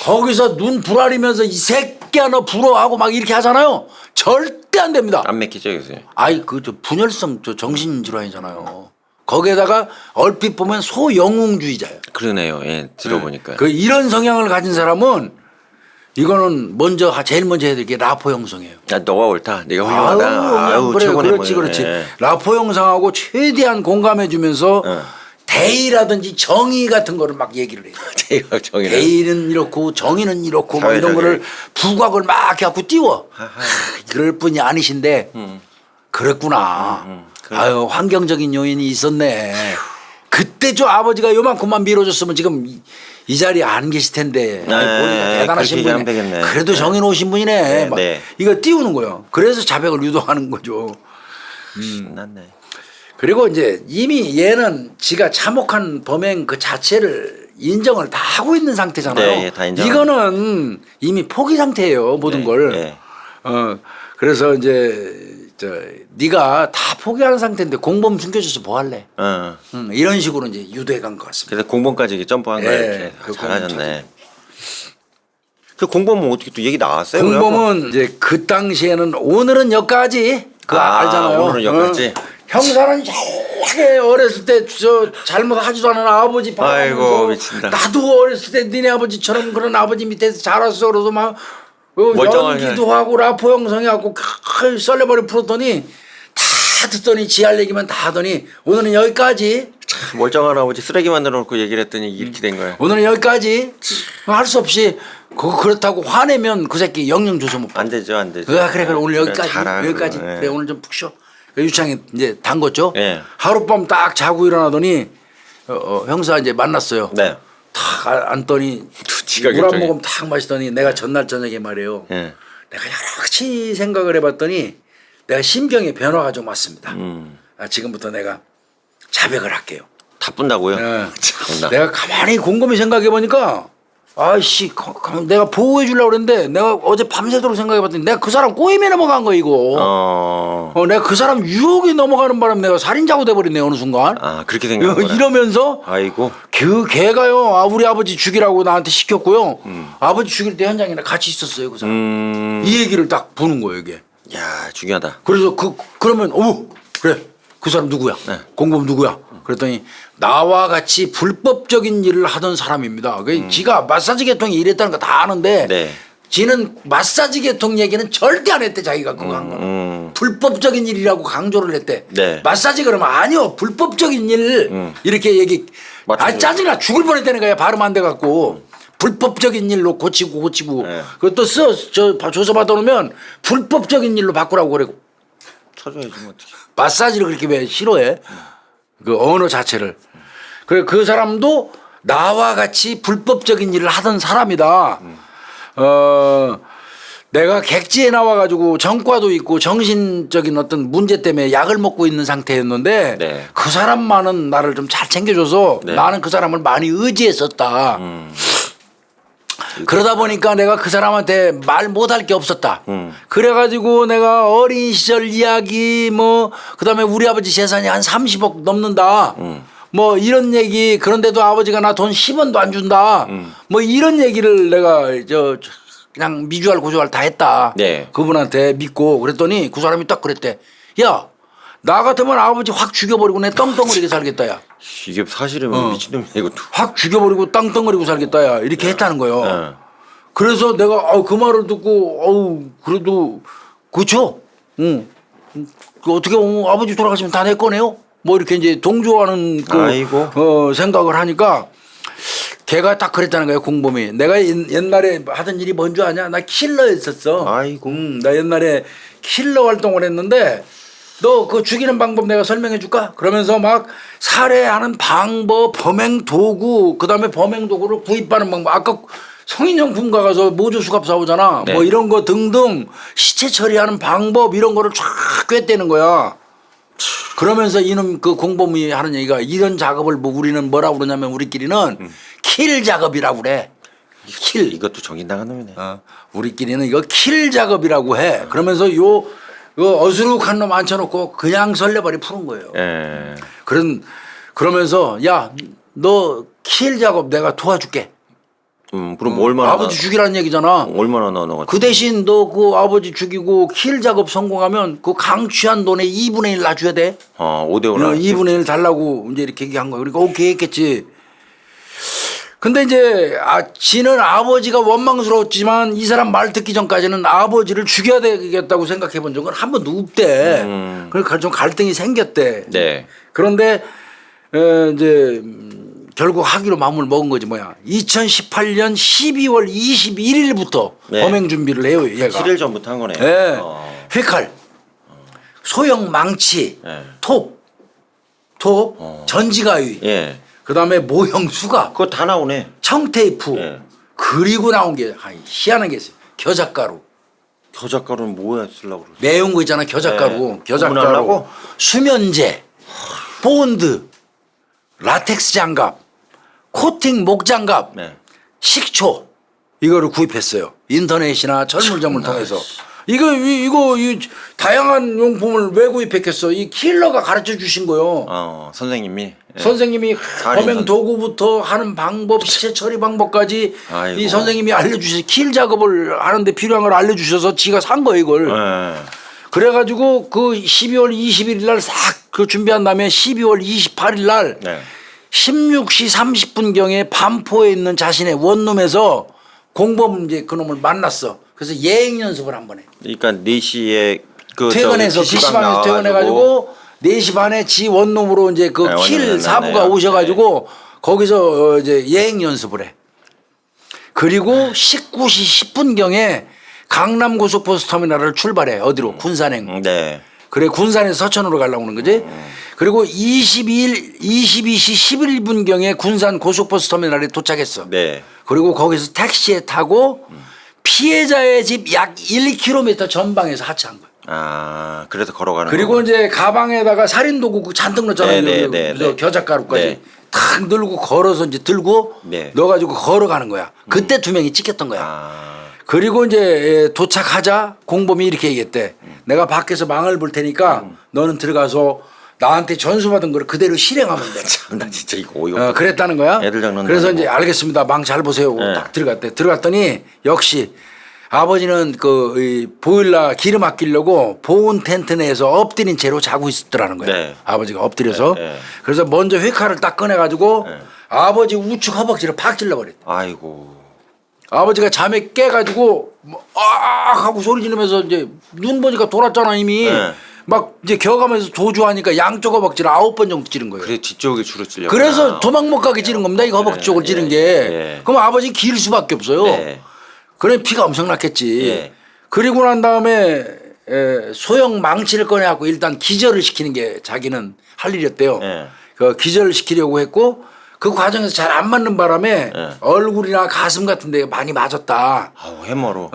거기서 눈 부라리면서 이 새끼야 너 불어하고 막 이렇게 하잖아요. 절대 안 됩니다. 안 맥히죠, 교수님. 아이 그 저 분열성 저 정신질환이잖아요. 거기에다가 얼핏 보면 소영웅주의자예요. 그러네요. 예, 들어보니까. 그 이런 성향을 가진 사람은 이거는 제일 먼저 해야 될 게 라포 형성이에요. 야, 너가 옳다. 네가 훌륭하다. 아유, 그래, 최고네. 그렇지. 예. 라포 형성하고 최대한 공감해주면서 대의라든지 정의 같은 거를 막 얘기를 해요. 정의는. 대의는 이렇고 정의는 이렇고 막 이런 거를 부각을 막 해갖고 띄워. 그럴 뿐이 아니신데 그랬구나. 아유 환경적인 요인이 있었네. 그때 저 아버지가 요만큼만 밀어줬으면 지금 이 자리에 안 계실 텐데. 네, 대단하신 그렇게 분이네. 되겠네. 그래도 정의로우신 분이네. 네, 막 네. 이거 띄우는 거예요. 그래서 자백을 유도하는 거죠. 신났네. 그리고 이제 이미 얘는 지가 참혹한 범행 그 자체를 인정을 다 하고 있는 상태잖아요. 네, 예, 다 인정. 이거는 이미 포기 상태예요, 모든 네, 걸. 네. 그래서 이제 네가 다 포기하는 상태인데 공범 숨겨줘서 뭐 할래? 이런 식으로 이제 유도해 간 것 같습니다. 그래서 공범까지 이렇게 점프한 거예요. 이렇게 그 잘하셨네. 그 공범은 어떻게 또 얘기 나왔어요? 공범은 이제 그 당시에는 오늘은 여기까지 그거 알잖아요. 오늘은 여기까지. 형사는 잘하게 어렸을 때 저 잘못하지도 않은 아버지 아이고, 바라보면서 미친다. 나도 어렸을 때 니네 아버지처럼 그런 아버지 밑에서 자랐어. 그래서 막 멀쩡하게. 연기도 하고 라포 형성해갖고 썰레버리 풀었더니 다 듣더니 지할 얘기만 다 하더니 오늘은 여기까지. 멀쩡한 아버지 쓰레기 만들어 놓고 얘기를 했더니 이렇게 된 거예요. 오늘은 여기까지. 할 수 없이 그렇다고 화내면 그 새끼 영영 조서 못 봐. 안 되죠, 안 되죠. 그래 오늘 여기까지. 여기까지. 네. 그래 오늘 좀 푹 쉬어. 유창이 이제 담궜죠. 네. 하룻밤 딱 자고 일어나더니 형사 이제 만났어요. 네. 탁 앉더니 지가 물 한 결정해. 모금 탁 마시더니 내가 전날 저녁에 말이에요. 네. 내가 여러 가지 생각을 해봤더니 내가 심경의 변화가 좀 왔습니다. 지금부터 내가 자백을 할게요. 다 뿐다고요? 네. 내가 가만히 곰곰이 생각해 보니까 아이씨 내가 보호해 주려고 그랬는데 내가 어제 밤새도록 생각해 봤더니 내가 그 사람 꼬임에 넘어간 거 이거. 내가 그 사람 유혹에 넘어가는 바람에 내가 살인자가 돼버렸네 어느 순간. 그렇게 생각한 거야. 이러면서 아이고. 그 걔가요 우리 아버지 죽이라고 나한테 시켰고요. 아버지 죽일 때 현장에 같이 있었어요 그 사람. 이 얘기를 딱 보는 거예요 이게. 야 중요하다. 그래서 그러면 그래 그 사람 누구야? 네. 공범 누구야? 그랬더니 나와 같이 불법적인 일을 하던 사람입니다. 지가 마사지 계통이 이랬다는 거 다 아는데 네. 지는 마사지 계통 얘기는 절대 안 했대 자기가 그거 한 거는. 불법적인 일이라고 강조를 했대. 네. 마사지 그러면 아니요 불법적인 일 이렇게 얘기. 짜증나 죽을 뻔했다는 거야 발음 안 돼 갖고. 불법적인 일로 고치고 네. 그것도 조서 받아놓으면 불법적인 일로 바꾸라고 그래. 쳐줘야지 뭐 어떻게. 마사지를 그렇게 왜 싫어해? 그 언어 자체를. 그래 그 사람도 나와 같이 불법적인 일을 하던 사람이다. 내가 객지에 나와가지고 정과도 있고 정신적인 어떤 문제 때문에 약을 먹고 있는 상태였는데 네. 그 사람만은 나를 좀 잘 챙겨줘서 네. 나는 그 사람을 많이 의지했었다. 그러다 보니까 내가 그 사람한테 말 못할 게 없었다. 그래가지고 내가 어린 시절 이야기 그다음에 우리 아버지 재산이 한 30억 넘는다. 뭐 이런 얘기 그런데도 아버지가 나 돈 10원도 안 준다. 뭐 이런 얘기를 내가 그냥 미주알 고주알 다 했다. 네. 그분한테 믿고 그랬더니 그 사람이 딱 그랬대. 야, 나 같으면 아버지 확 죽여버리고 내 떵떵거리게 살겠다 야. 이게 사실은 미친놈이야 이것도. 확 죽여버리고 땅덩거리고 살겠다 야 이렇게 했다는 거예요. 그래서 내가 그 말을 듣고 그래도 그쵸? 어떻게 보면 아버지 돌아가시면 다 내 거네요. 뭐 이렇게 이제 동조하는 생각을 하니까 걔가 딱 그랬다는 거예요 공범이. 내가 옛날에 하던 일이 뭔 줄 아냐? 나 킬러였었어. 아이고. 나 옛날에 킬러 활동을 했는데 너 그 죽이는 방법 내가 설명해 줄까? 그러면서 막 살해하는 방법, 범행 도구, 그다음에 범행 도구를 구입하는 방법. 아까 성인용품 가서 모조 수갑 사오잖아. 네. 뭐 이런 거 등등 시체 처리하는 방법 이런 거를 쫙 꿰떼는 거야. 그러면서 이놈 그 공범이 하는 얘기가 이런 작업을 우리는 뭐라고 그러냐면 우리끼리는 킬 작업이라고 그래. 킬. 이것도 정인당한 놈이네. 우리끼리는 이거 킬 작업이라고 해. 그러면서 어수룩한 놈 앉혀놓고 그냥 설레발이 푸는 거예요. 예. 그러면서 야, 너 킬 작업 내가 도와줄게. 그럼 얼마나 아버지 죽이라는 얘기잖아. 얼마나 너가 그 대신 너 그 아버지 죽이고 킬 작업 성공하면 그 강취한 돈의 2분의 1 놔줘야 돼. 5대5나 2분의 1 달라고 이제 이렇게 얘기한 거야. 그러니까 오케이 했겠지. 근데 이제 지는 아버지가 원망스러웠지만 이 사람 말 듣기 전까지는 아버지를 죽여야 되겠다고 생각해 본 적은 한 번도 없대. 그러니까 좀 갈등이 생겼대. 네. 그런데 이제 결국 하기로 마음을 먹은 거지 뭐야. 2018년 12월 21일부터 네. 범행 준비를 해요. 얘가. 7일 전부터 한 거네. 네. 휘칼, 소형 망치, 네. 톱, 전지가위. 예. 그다음에 모형 수갑, 그거 다 나오네. 청테이프, 예. 그리고 나온 게 희한한 게 있어요. 겨자가루. 겨자가루는 뭐야 쓰려고 그러지? 매운 거 있잖아. 겨자가루. 네. 겨자가루. 고문하려고? 수면제, 본드, 라텍스 장갑, 코팅 목장갑, 네. 식초 이거를 구입했어요. 인터넷이나 철물점을 통해서. 이거 다양한 용품을 왜 구입했겠어? 이 킬러가 가르쳐 주신 거요. 선생님이. 예. 선생님이 범행 도구부터 하는 방법, 시체 처리 방법까지 아이고. 이 선생님이 알려주셔서 킬 작업을 하는데 필요한 걸 알려주셔서 지가 산 거예요 이걸. 예. 그래가지고 그 12월 21일 날 싹 그 준비한 다음에 12월 28일 날 네. 16시 30분경에 반포에 있는 자신의 원룸에서 공범 이제 그놈을 만났어. 그래서 예행 연습을 한 번 해. 그러니까 4시에 그 퇴근해서 PC방에서 퇴근해가지고 4시 반에 지 원룸으로 이제 그 킬 사부가 오셔가지고 거기서 이제 예행 연습을 해. 그리고 19시 10분경에 강남 고속버스터미널을 출발해. 어디로? 군산행. 네. 그래 군산에서 서천으로 가려고 하는 거지. 그리고 22시 11분경에 군산 고속버스터미널에 도착했어. 네. 그리고 거기서 택시에 타고 피해자의 집 약 1km 전방에서 하차한 거야. 아, 그래서 걸어가는 그리고 거구나. 이제 가방에다가 살인도구 잔뜩 넣었잖아요. 네. 겨자가루까지 네. 탁 들고 걸어서 이제 들고 네. 넣어가지고 걸어가는 거야. 그때 두 명이 찍혔던 거야. 아. 그리고 이제 도착하자 공범이 이렇게 얘기했대. 내가 밖에서 망을 볼 테니까 너는 들어가서 나한테 전수받은 걸 그대로 실행하면 돼. 나 진짜 이거 어이가 그랬다는 거야. 애들 장난도 그래서 아니고. 이제 알겠습니다. 망 잘 보세요. 네. 딱 들어갔대. 들어갔더니 역시 아버지는 이 보일러 기름 아끼려고 보온 텐트 내에서 엎드린 채로 자고 있었더라는 거야. 네. 아버지가 엎드려서. 네. 그래서 먼저 회칼을 딱 꺼내가지고 네. 아버지 우측 허벅지를 팍 찔러버렸대. 아이고. 아버지가 잠에 깨가지고 하고 소리 지르면서 이제 눈 보니까 돌았잖아 이미. 네. 막 이제 겨가면서 도주하니까 양쪽 허벅지를 9번 정도 찌른 거예요. 그래 뒤쪽에 주로 찔려. 그래서 도망 못 가게 찌른 겁니다. 이 허벅지 쪽을 찌른 게. 예. 그럼 아버지 길 수밖에 없어요. 네. 그래 피가 엄청 났겠지. 예. 그리고 난 다음에 소형 망치를 꺼내갖고 일단 기절을 시키는 게 자기는 할 일이었대요. 예. 그 기절을 시키려고 했고 그 과정에서 잘 안 맞는 바람에 예. 얼굴이나 가슴 같은 데 많이 맞았다. 아우 해머로.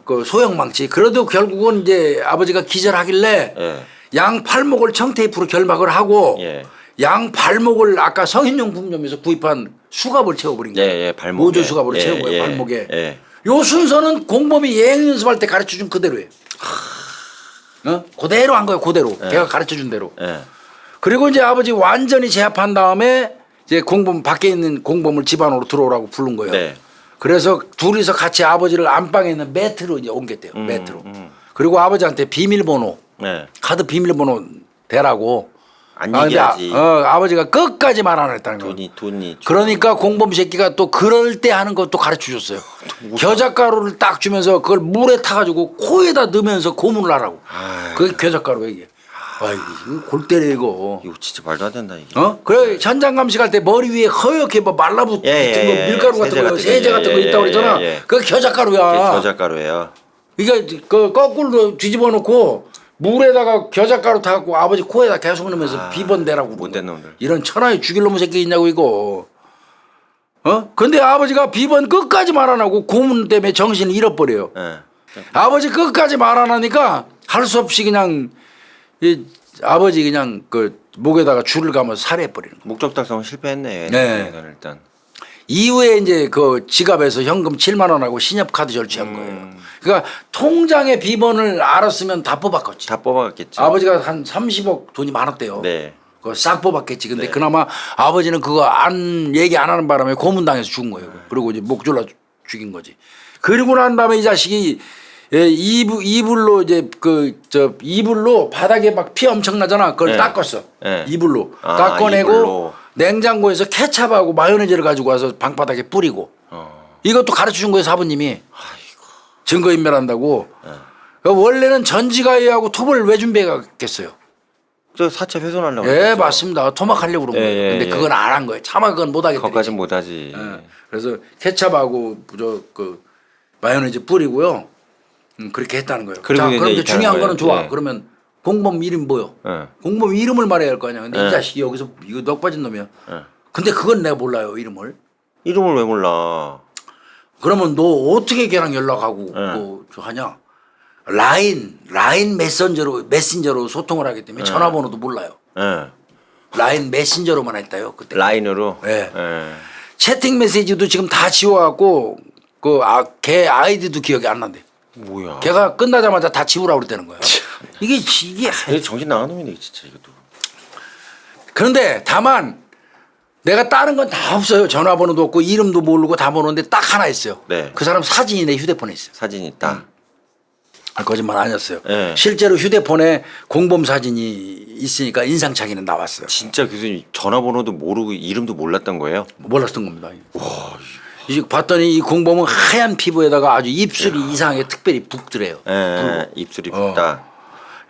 그 소형 망치. 그래도 결국은 이제 아버지가 기절하길래 예. 양 팔목을 청테이프로 결막을 하고 예. 양 발목을 아까 성인용품점에서 구입한 수갑을 채워버린 거예요. 예, 발목에. 모조 수갑으로 채운 거예요. 예. 발목에. 예. 요 순서는 공범이 예행 연습할 때 가르쳐준 그대로예요. 그대로 한 거예요. 그대로. 걔가 가르쳐준 대로. 예. 그리고 이제 아버지 완전히 제압한 다음에 이제 공범 밖에 있는 공범을 집 안으로 들어오라고 부른 거예요. 네. 그래서 둘이서 같이 아버지를 안방에 있는 매트로 이제 옮겼대요. 매트로. 그리고 아버지한테 비밀번호, 네. 카드 비밀번호 대라고. 안 얘기하지. 아버지가 끝까지 말 안 했다는 거예요. 돈이. 그러니까 공범 새끼가 또 그럴 때 하는 거 또 가르쳐 줬어요. 겨자가루를 딱 주면서 그걸 물에 타가지고 코에다 넣으면서 고문을 하라고. 그게 겨자가루 얘기야. 아이, 골 때려 이거. 이거 진짜 말도 안 된다 이게. 그래 현장 감식할 때 머리 위에 허옇게 뭐 말라붙은 거 밀가루 같은 거 세제 같은 거 있다고 그러잖아. 그게 겨자가루야. 겨자가루예요. 이게 그 거꾸로 뒤집어 놓고 물에다가 겨자가루 타갖고 아버지 코에다 계속 넣으면서 비번대라고. 못된 놈들. 이런 천하에 죽일 놈의 새끼 있냐고 이거. 근데 아버지가 비번 끝까지 말 안 하고 고문 때문에 정신을 잃어버려요. 예. 아버지 끝까지 말 안 하니까 할 수 없이 그냥 아버지 그냥 그 목에다가 줄을 감아서 살해해버리는 거예요. 목적 달성은 실패했네. 네. 일단. 이후에 이제 그 지갑에서 현금 7만 원하고 신협카드 결제한 거예요. 그러니까 통장의 비번을 알았으면 다 뽑았겠지. 다 뽑아갔겠죠. 아버지가 한 30억 돈이 많았대요. 네. 그거 싹 뽑았겠지. 근데 네. 그나마 아버지는 그거 얘기 안 하는 바람에 고문당해서 죽은 거예요. 그리고 이제 목 졸라 죽인 거지. 그리고 난 다음에 이 자식이 이불로 이제 이불로 바닥에 막 피 엄청 나잖아. 그걸 네. 닦았어. 네. 이불로 아, 닦아내고 이불로. 냉장고에서 케찹하고 마요네즈를 가지고 와서 방바닥에 뿌리고. 이것도 가르쳐 준 거예요, 사부님이. 증거인멸한다고. 원래는 전지가위하고 톱을 왜 준비해갔겠어요? 저 사체 훼손하려고. 예, 그랬죠. 맞습니다. 토막하려고 그런 거예요. 근데 그건 안 한 거예요. 차마 그건 못 하겠다. 거기까지는 못하지. 그래서 케찹하고 마요네즈 뿌리고요. 그렇게 했다는 거예요. 그리고 자, 이제 그럼 이제 중요한 거예요. 거는 좋아. 네. 그러면 공범 이름 뭐요? 네. 공범 이름을 말해야 할 거 아니야. 근데 네. 이 자식이 여기서 이거 넉 빠진 놈이야. 네. 근데 그건 내가 몰라요, 이름을. 이름을 왜 몰라? 그러면 너 어떻게 걔랑 연락하고 저 하냐? 라인 메신저로 소통을 하기 때문에 전화번호도 몰라요. 예. 라인 메신저로만 했다요 그때. 라인으로. 네. 예. 채팅 메시지도 지금 다 지워갖고 걔 아이디도 기억이 안 난대. 뭐야? 걔가 끝나자마자 다 지우라고 그랬다는 거야. 이게 되게 정신 나간 놈이네 진짜 이것도. 그런데 다만 내가 다른 건 다 없어요. 전화번호도 없고 이름도 모르고 다 모르는데 딱 하나 있어요. 네. 그 사람 사진이 내 휴대폰에 있어요. 사진이 있다. 거짓말 아니었어요. 네. 실제로 휴대폰에 공범 사진이 있으니까 인상착의는 나왔어요. 진짜 교수님 전화번호도 모르고 이름도 몰랐던 거예요? 몰랐던 겁니다. 이제 봤더니 이 공범은 하얀 피부에다가 아주 입술이 이상하게 특별히 붓더래요. 예, 입술이 붓다.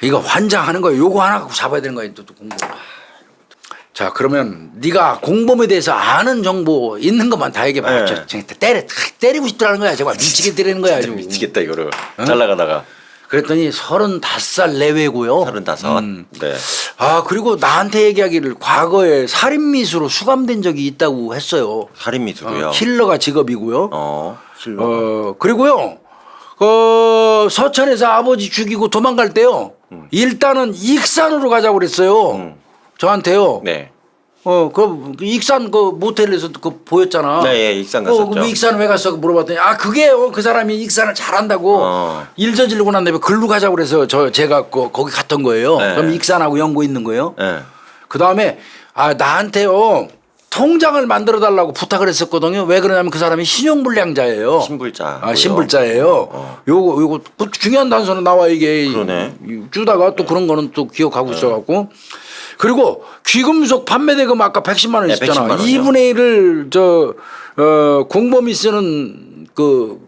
이거 환장하는 거예요. 요거 하나 갖고 잡아야 되는 거예요. 또 공범. 자 그러면 네가 공범에 대해서 아는 정보 있는 것만 다 얘기해봐. 네. 때리고 싶더라는 거야. 정말 미치게 때리는 거야. 진짜 미치겠다 이거를. 잘 나가다가. 그랬더니 35살 내외고요. 35. 네. 아 그리고 나한테 얘기하기를 과거에 살인미수로 수감된 적이 있다고 했어요. 살인미수로요. 킬러가 직업이고요. 킬러. 그리고요. 서천에서 아버지 죽이고 도망갈 때요. 일단은 익산으로 가자고 그랬어요. 저한테요. 네. 그 익산 그 모텔에서 그 보였잖아. 네, 예, 익산 갔었죠. 그 익산 왜 갔어? 물어봤더니 그게 그 사람이 익산을 잘한다고 일 저지르고 난 다음에 글로 가자고 그래서 제가 거기 갔던 거예요. 네. 그럼 익산하고 연고 있는 거예요. 네. 그 다음에 나한테요 통장을 만들어 달라고 부탁을 했었거든요. 왜 그러냐면 그 사람이 신용불량자예요. 신불자. 신불자예요. 요거 중요한 단서는 나와 이게. 그러네. 주다가 또 그런 거는 또 기억하고 있어갖고. 그리고 귀금속 판매대금 아까 110만 원 있었잖아. 2분의 1을 공범이 쓰는 그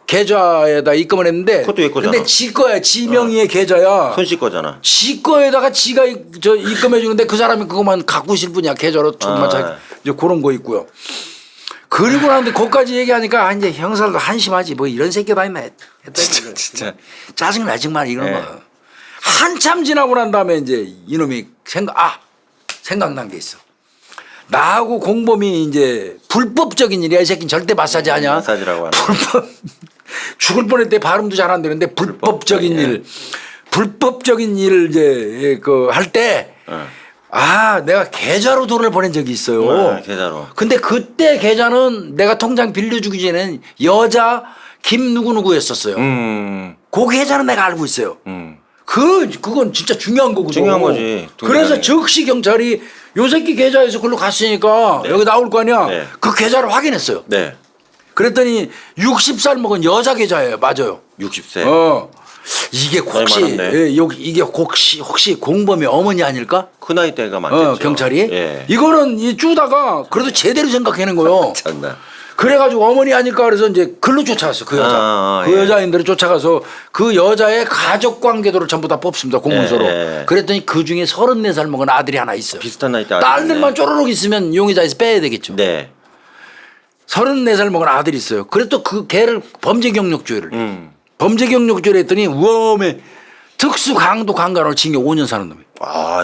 계좌에다 입금을 했는데. 그것도 왜 거잖아. 근데 지 거야. 지 명의의 계좌야. 손씨 거잖아. 지 거에다가 지가 입금해 주는데 그 사람이 그것만 갖고 있을 뿐이야. 계좌로 이제 그런 거 있고요. 그리고 나는데 거기까지 얘기하니까 이제 형사도 한심하지. 뭐 이런 새끼 다 있나 했다. 진짜. 짜증나 정말 이런 거. 한참 지나고 난 다음에 이제 이놈이 생각난 게 있어. 나하고 공범이 이제 불법적인 일이야. 이 새끼는 절대 마사지 하냐. 마사지라고 하는. 죽을 뻔했대. 발음도 잘 안 되는데 불법적인 일. 불법적인 일을 이제 할 때 내가 계좌로 돈을 보낸 적이 있어요. 계좌로. 근데 그때 계좌는 내가 통장 빌려주기 전에는 여자 김 누구누구였었어요. 그 계좌는 내가 알고 있어요. 그건 진짜 중요한 거거든요. 중요한 거지. 그래서 즉시 경찰이 요 새끼 계좌에서 글로 갔으니까 여기 나올 거 아니야. 그 계좌를 확인했어요. 네. 그랬더니 60살 먹은 여자 계좌예요. 맞아요. 60세. 이게 혹시 공범의 어머니 아닐까? 그 나이대가 많겠죠. 경찰이. 이거는 이 주다가 그래도 제대로 생각하는 거예요. 참나. 그래가지고 어머니 아닐까 그래서 이제 글로 쫓아갔어. 그 여자. 여자인들을 쫓아가서 그 여자의 가족 관계도를 전부 다 뽑습니다. 공문서로. 그랬더니 그 중에 34살 먹은 아들이 하나 있어. 비슷한 나이대 딸들만 쪼르륵 있으면 용의자에서 빼야 되겠죠. 네. 34살 먹은 아들이 있어요. 그래도 그 걔를 범죄 경력죄를. 범죄 경력죄를 했더니 우엄에 특수 강도 강간으로 징역 5년 사는 놈이에요.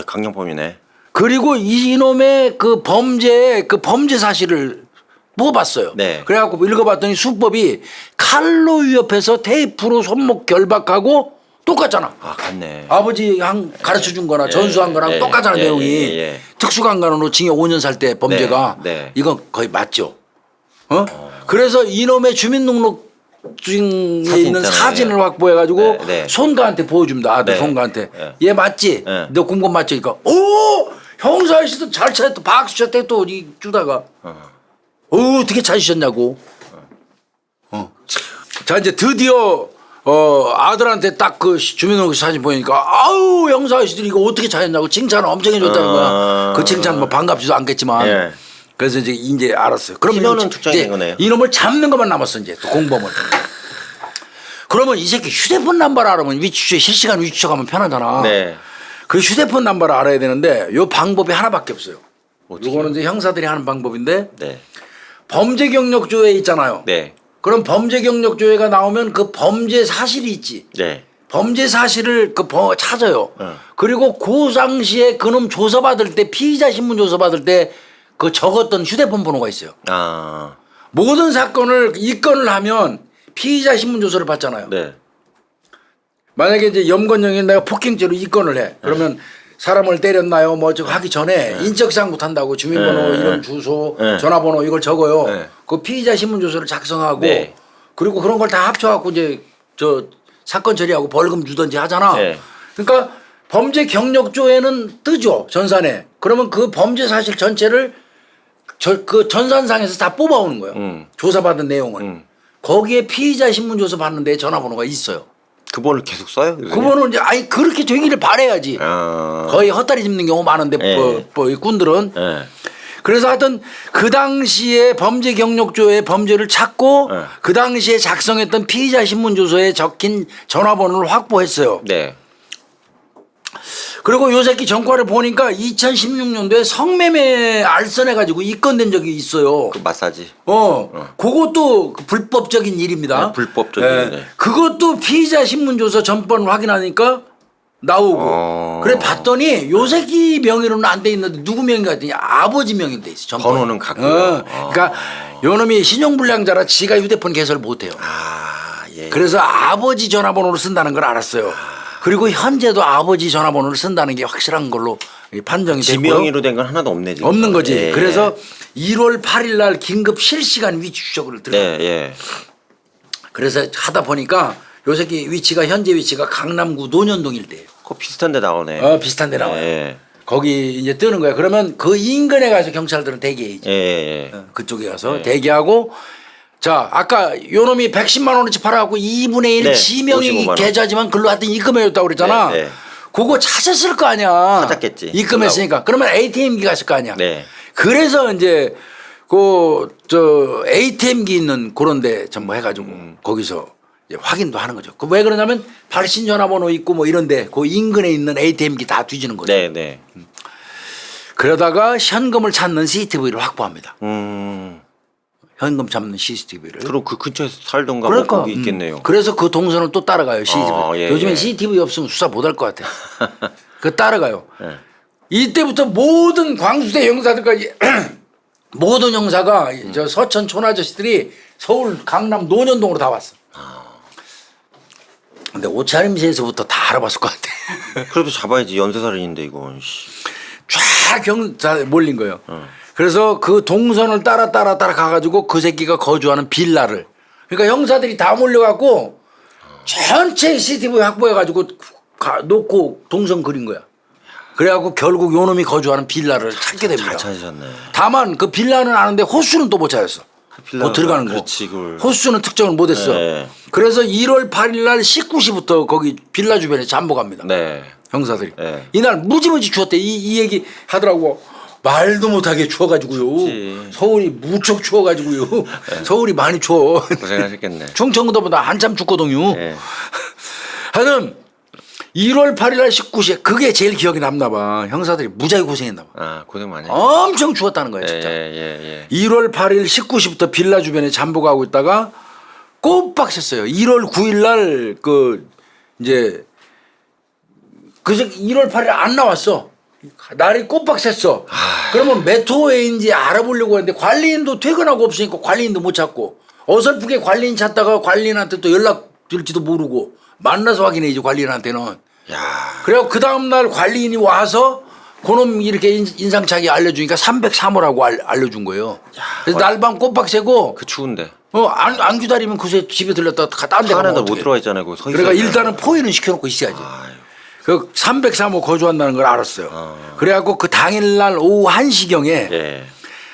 강력범이네. 그리고 이놈의 그 범죄 사실을 뽑았어요. 네. 그래갖고 읽어봤더니 수법이 칼로 위협해서 테이프로 손목 결박하고 똑같잖아. 같네. 아버지 가르쳐 준 거나 전수한 거랑 똑같잖아 내용이. 특수강간으로 징역 5년 살 때 범죄가. 이건 거의 맞죠. 그래서 이놈의 주민등록증에 있는 사진을 확보해가지고 손가한테 보여줍니다. 아들 손가한테. 얘 맞지? 너 공범 맞지? 그러니까 형사에서도 잘 찾았다. 박수 쳤대 또 주다가. 어떻게 찾으셨냐고. 자 이제 드디어 아들한테 딱 그 주민등록 사진 보니까 형사 아저씨들이 이거 어떻게 찾았냐고 칭찬을 엄청 해줬다는 거야. 그 칭찬 뭐 반갑지도 않겠지만. 그래서 이제 알았어요. 그러면 특정인 거네요. 이놈을 잡는 것만 남았어 이제 또 공범을. 그러면 이 새끼 휴대폰 넘버를 알아면 실시간 위치 추적하면 편하잖아. 그 휴대폰 넘버를 알아야 되는데 요 방법이 하나밖에 없어요. 요거는 이제 형사들이 하는 방법인데. 범죄 경력조회 있잖아요. 그럼 범죄 경력조회가 나오면 그 범죄 사실이 있지. 범죄 사실을 찾아요. 그리고 그 당시에 그놈 조사받을 때 피의자 신문 조사받을 때 그 적었던 휴대폰 번호가 있어요. 모든 사건을 입건을 하면 피의자 신문 조서를 받잖아요. 만약에 이제 염건영이 내가 폭행죄로 입건을 해. 그러면 사람을 때렸나요? 뭐 저 하기 전에 인적사항부터 한다고 주민번호, 이름, 주소, 전화번호 이걸 적어요. 그 피의자 신문조서를 작성하고 그리고 그런 걸 다 합쳐갖고 이제 저 사건 처리하고 벌금 주든지 하잖아. 그러니까 범죄 경력조에는 뜨죠 전산에. 그러면 그 범죄 사실 전체를 그 전산상에서 다 뽑아오는 거예요. 조사받은 내용을. 거기에 피의자 신문조서 받는데 전화번호가 있어요. 그 번호를 계속 써요? 그 번호는 이제 아니 그렇게 되기를 바래야지. 거의 헛다리 짚는 경우 많은데 이 꾼들은. 그래서 하여튼 그 당시에 범죄 경력조에 범죄를 찾고 그 당시에 작성했던 피의자 신문조서에 적힌 전화번호를 확보했어요. 네. 그리고 요 새끼 전과를 보니까 2016년도에 성매매 알선해가지고 입건된 적이 있어요. 그 마사지. 그것도 불법적인 일입니다. 네, 불법적인. 네. 그것도 피의자 신문조서 전번을 확인하니까 나오고. 그래 봤더니 요 새끼 명의로는 안 돼 있는데 누구 명의가 했더니 아버지 명의로 돼 있어. 전번. 번호는 같고요. 그러니까 요 놈이 신용불량자라 지가 휴대폰 개설 못해요. 예. 그래서 아버지 전화번호를 쓴다는 걸 알았어요. 그리고 현재도 아버지 전화번호를 쓴다는 게 확실한 걸로 판정이 됐고요. 지명의로 된 건 하나도 없네 지금. 없는 거지. 그래서 1월 8일 날 긴급 실시간 위치 추적을 들어요. 그래서 하다 보니까 요 새끼 위치가 현재 위치가 강남구 논현동 일대예요. 그 비슷한 데 나오네. 비슷한 데 나와요. 거기 이제 뜨는 거야. 그러면 그 인근에 가서 경찰들은 대기해야지. 그쪽에 가서 대기하고 자, 아까 요 놈이 110만 원어치 팔아갖고 2분의 1 지명이 계좌지만 글로 하여튼 입금해줬다고 그랬잖아. 그거 찾았을 거 아니야. 찾았겠지. 입금했으니까. 그러면 ATM기 갔을 거 아니야. 그래서 이제 저 ATM기 있는 그런 데 전부 해가지고 거기서 이제 확인도 하는 거죠. 왜 그러냐면 발신 전화번호 있고 뭐 이런데 그 인근에 있는 ATM기 다 뒤지는 거죠. 그러다가 현금을 찾는 CCTV를 확보합니다. 현금 잡는 CCTV를. 그럼 그 근처에서 살던가 그러니까, 뭐 거기 있겠네요. 그래서 그 동선을 또 따라가요. CCTV. 요즘에 CCTV 없으면 수사 못할 것 같아. 그 따라가요. 이때부터 모든 광수대 형사들까지 모든 형사가 저 서천 촌아저씨들이 서울 강남 논현동으로 다 왔어. 근데 옷차림새에서부터 다 알아봤을 것 같아. 그래도 잡아야지. 연쇄살인인데 이거. 쫙 경사 몰린 거예요. 그래서 그 동선을 따라 가가지고 그 새끼가 거주하는 빌라를. 그러니까 형사들이 다 몰려갖고 전체 CCTV 확보해가지고 놓고 동선 그린 거야. 그래갖고 결국 요 놈이 거주하는 빌라를 찾게 됩니다. 잘 찾으셨네. 다만 그 빌라는 아는데 호수는 또 못 찾았어. 뭐 들어가는 거. 그렇지, 호수는 특정을 못했어. 그래서 1월 8일 날 19시부터 거기 빌라 주변에 잠복합니다. 형사들이. 이날 무지무지 추웠대. 이 얘기 하더라고. 말도 못하게 추워가지고요. 서울이 무척 추워가지고요. 서울이 많이 추워. 고생하셨겠네. 충청도보다 한참 춥거든요. 하여튼 1월 8일 날 19시에 그게 제일 기억에 남나 봐. 형사들이 무지하게 고생했나 봐. 고생 많이 엄청 추웠다는 거야 진짜. 1월 8일 19시부터 빌라 주변에 잠복하고 있다가 꼬박 샜어요. 1월 9일 날 이제 1월 8일 안 나왔어. 날이 꼬박 샜어. 그러면 몇 호에인지 알아보려고 했는데 관리인도 퇴근하고 없으니까 관리인도 못 찾고 어설프게 관리인 찾다가 관리인한테 또 연락 될지도 모르고 만나서 확인해야지 관리인한테는. 그래서 그 다음날 관리인이 와서 그놈 이렇게 인상착의 알려주니까 303호라고 알려준 거예요. 그래서 날밤 꼬박 새고 그 추운데 안 기다리면 그새 집에 들렸다 딴 데 가면 못 들어와 있잖아요. 그러니까 일단은 포위는 시켜놓고 있어야지. 그 303호 거주한다는 걸 알았어요. 그래갖고 그 당일날 오후 1시경에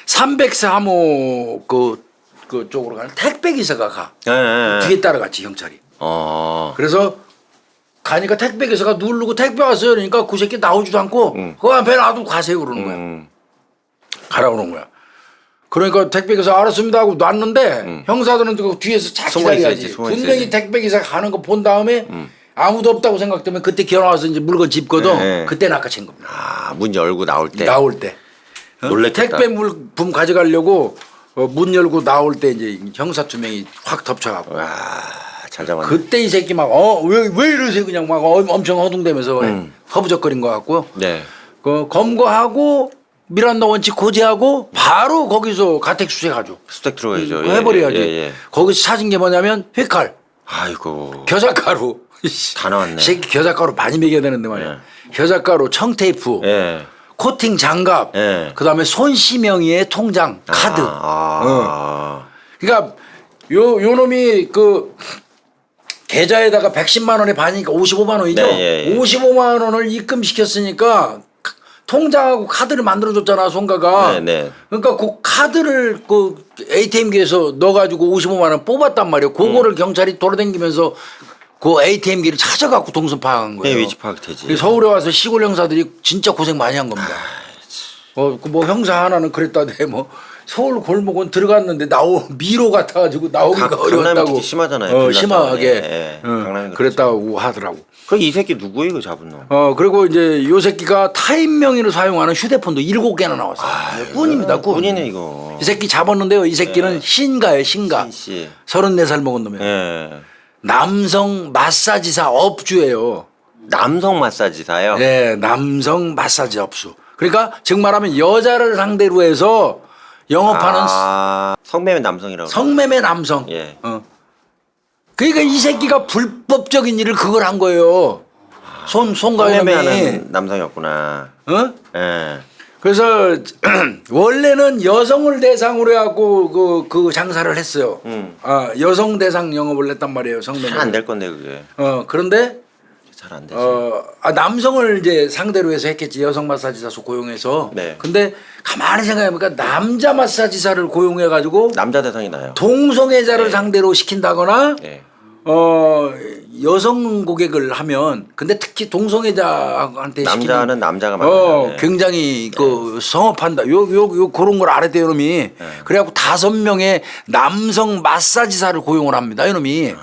303호 그 쪽으로 가는 택배기사가 가. 뒤에 따라갔지 경찰이. 그래서 가니까 택배기사가 누르고 택배 왔어요. 그러니까 그 새끼 나오지도 않고 그 앞에 놔두고 가세요 그러는 거야. 가라고 그러는 거야. 그러니까 택배기사 알았습니다 하고 놨는데 형사들은 그 뒤에서 쫙 기다려야지. 분명히 택배기사 가는 거 본 다음에 아무도 없다고 생각되면 그때 기어나와서 이제 물건 짚거든. 그때 낚아챈 겁니다. 문 열고 나올 때. 놀랬겠다. 택배 물품 가져가려고 문 열고 나올 때 이제 형사 2명이 확 덮쳐갖고. 잘 잡았네. 그때 이 새끼 막 왜 이러세요 그냥 막 엄청 허둥대면서 허부적거린 거 같고요. 검거하고 미란다 원칙 고지하고 바로 거기서 가택 수색하죠. 수색 들어가야죠. 해버려야지. 거기서 찾은 게 뭐냐면 휘칼. 아이고. 겨자가루. 다 나왔네. 새끼 겨자가루 많이 먹여야 되는데 말이야. 겨자가루, 청테이프, 예. 코팅 장갑, 예. 그다음에 손시명이의 통장, 카드. 그러니까 요 놈이 그 계좌에다가 110만 원에 반이니까 55만 원이죠. 네, 예. 55만 원을 입금시켰으니까 통장하고 카드를 만들어줬잖아 송가가. 네, 네. 그러니까 그 카드를 그 ATM기에서 넣어가지고 55만 원 뽑았단 말이에요. 그거를 경찰이 돌아다니면서 그 ATM기를 찾아갖고 동선 파악한 거예요. 위치 파악 되지. 그래서 서울에 와서 시골 형사들이 진짜 고생 많이 한 겁니다. 그 뭐 형사 하나는 그랬다대 뭐 서울 골목은 들어갔는데 미로 같아가지고 나오기가 강남이 어려웠다고. 특히 심하잖아요. 심하게. 예. 강남이 그랬다고 하더라고. 그럼 이 새끼 누구예요, 그 잡은 놈? 그리고 이제 요 새끼가 타인 명의로 사용하는 휴대폰도 7개나 나왔어요. 꾼입니다, 꾼. 꾼이네 이거. 이 새끼 잡았는데요. 이 새끼는 신가예요, 신가. 씨. 34살 먹은 놈이에요. 예. 남성 마사지사 업주예요. 남성 마사지사요? 네, 남성 마사지 업주. 그러니까 즉 말하면 여자를 상대로 해서 영업하는 성매매 남성이라고. 성매매 남성. 예. 그러니까 이 새끼가 불법적인 일을 그걸 한 거예요. 송가영이. 성매매하는 남성이었구나. 예. 그래서 원래는 여성을 대상으로 해갖고 그 장사를 했어요. 여성 대상 영업을 했단 말이에요. 성매매. 잘 안 될 건데 그게. 그런데 잘 안 되지. 남성을 이제 상대로 해서 했겠지. 여성 마사지사 고용해서. 네. 근데 가만히 생각해보니까 남자 마사지사를 고용해가지고 남자 대상이 나요. 동성애자를 상대로 시킨다거나 네. 여성 고객을 하면 근데 특히 동성애자한테 남자는 남자가 만든다. 굉장히 그 성업한다. 요 그런 걸 알았대요, 이놈이. 그래갖고 5명의 남성 마사지사를 고용을 합니다, 이놈이.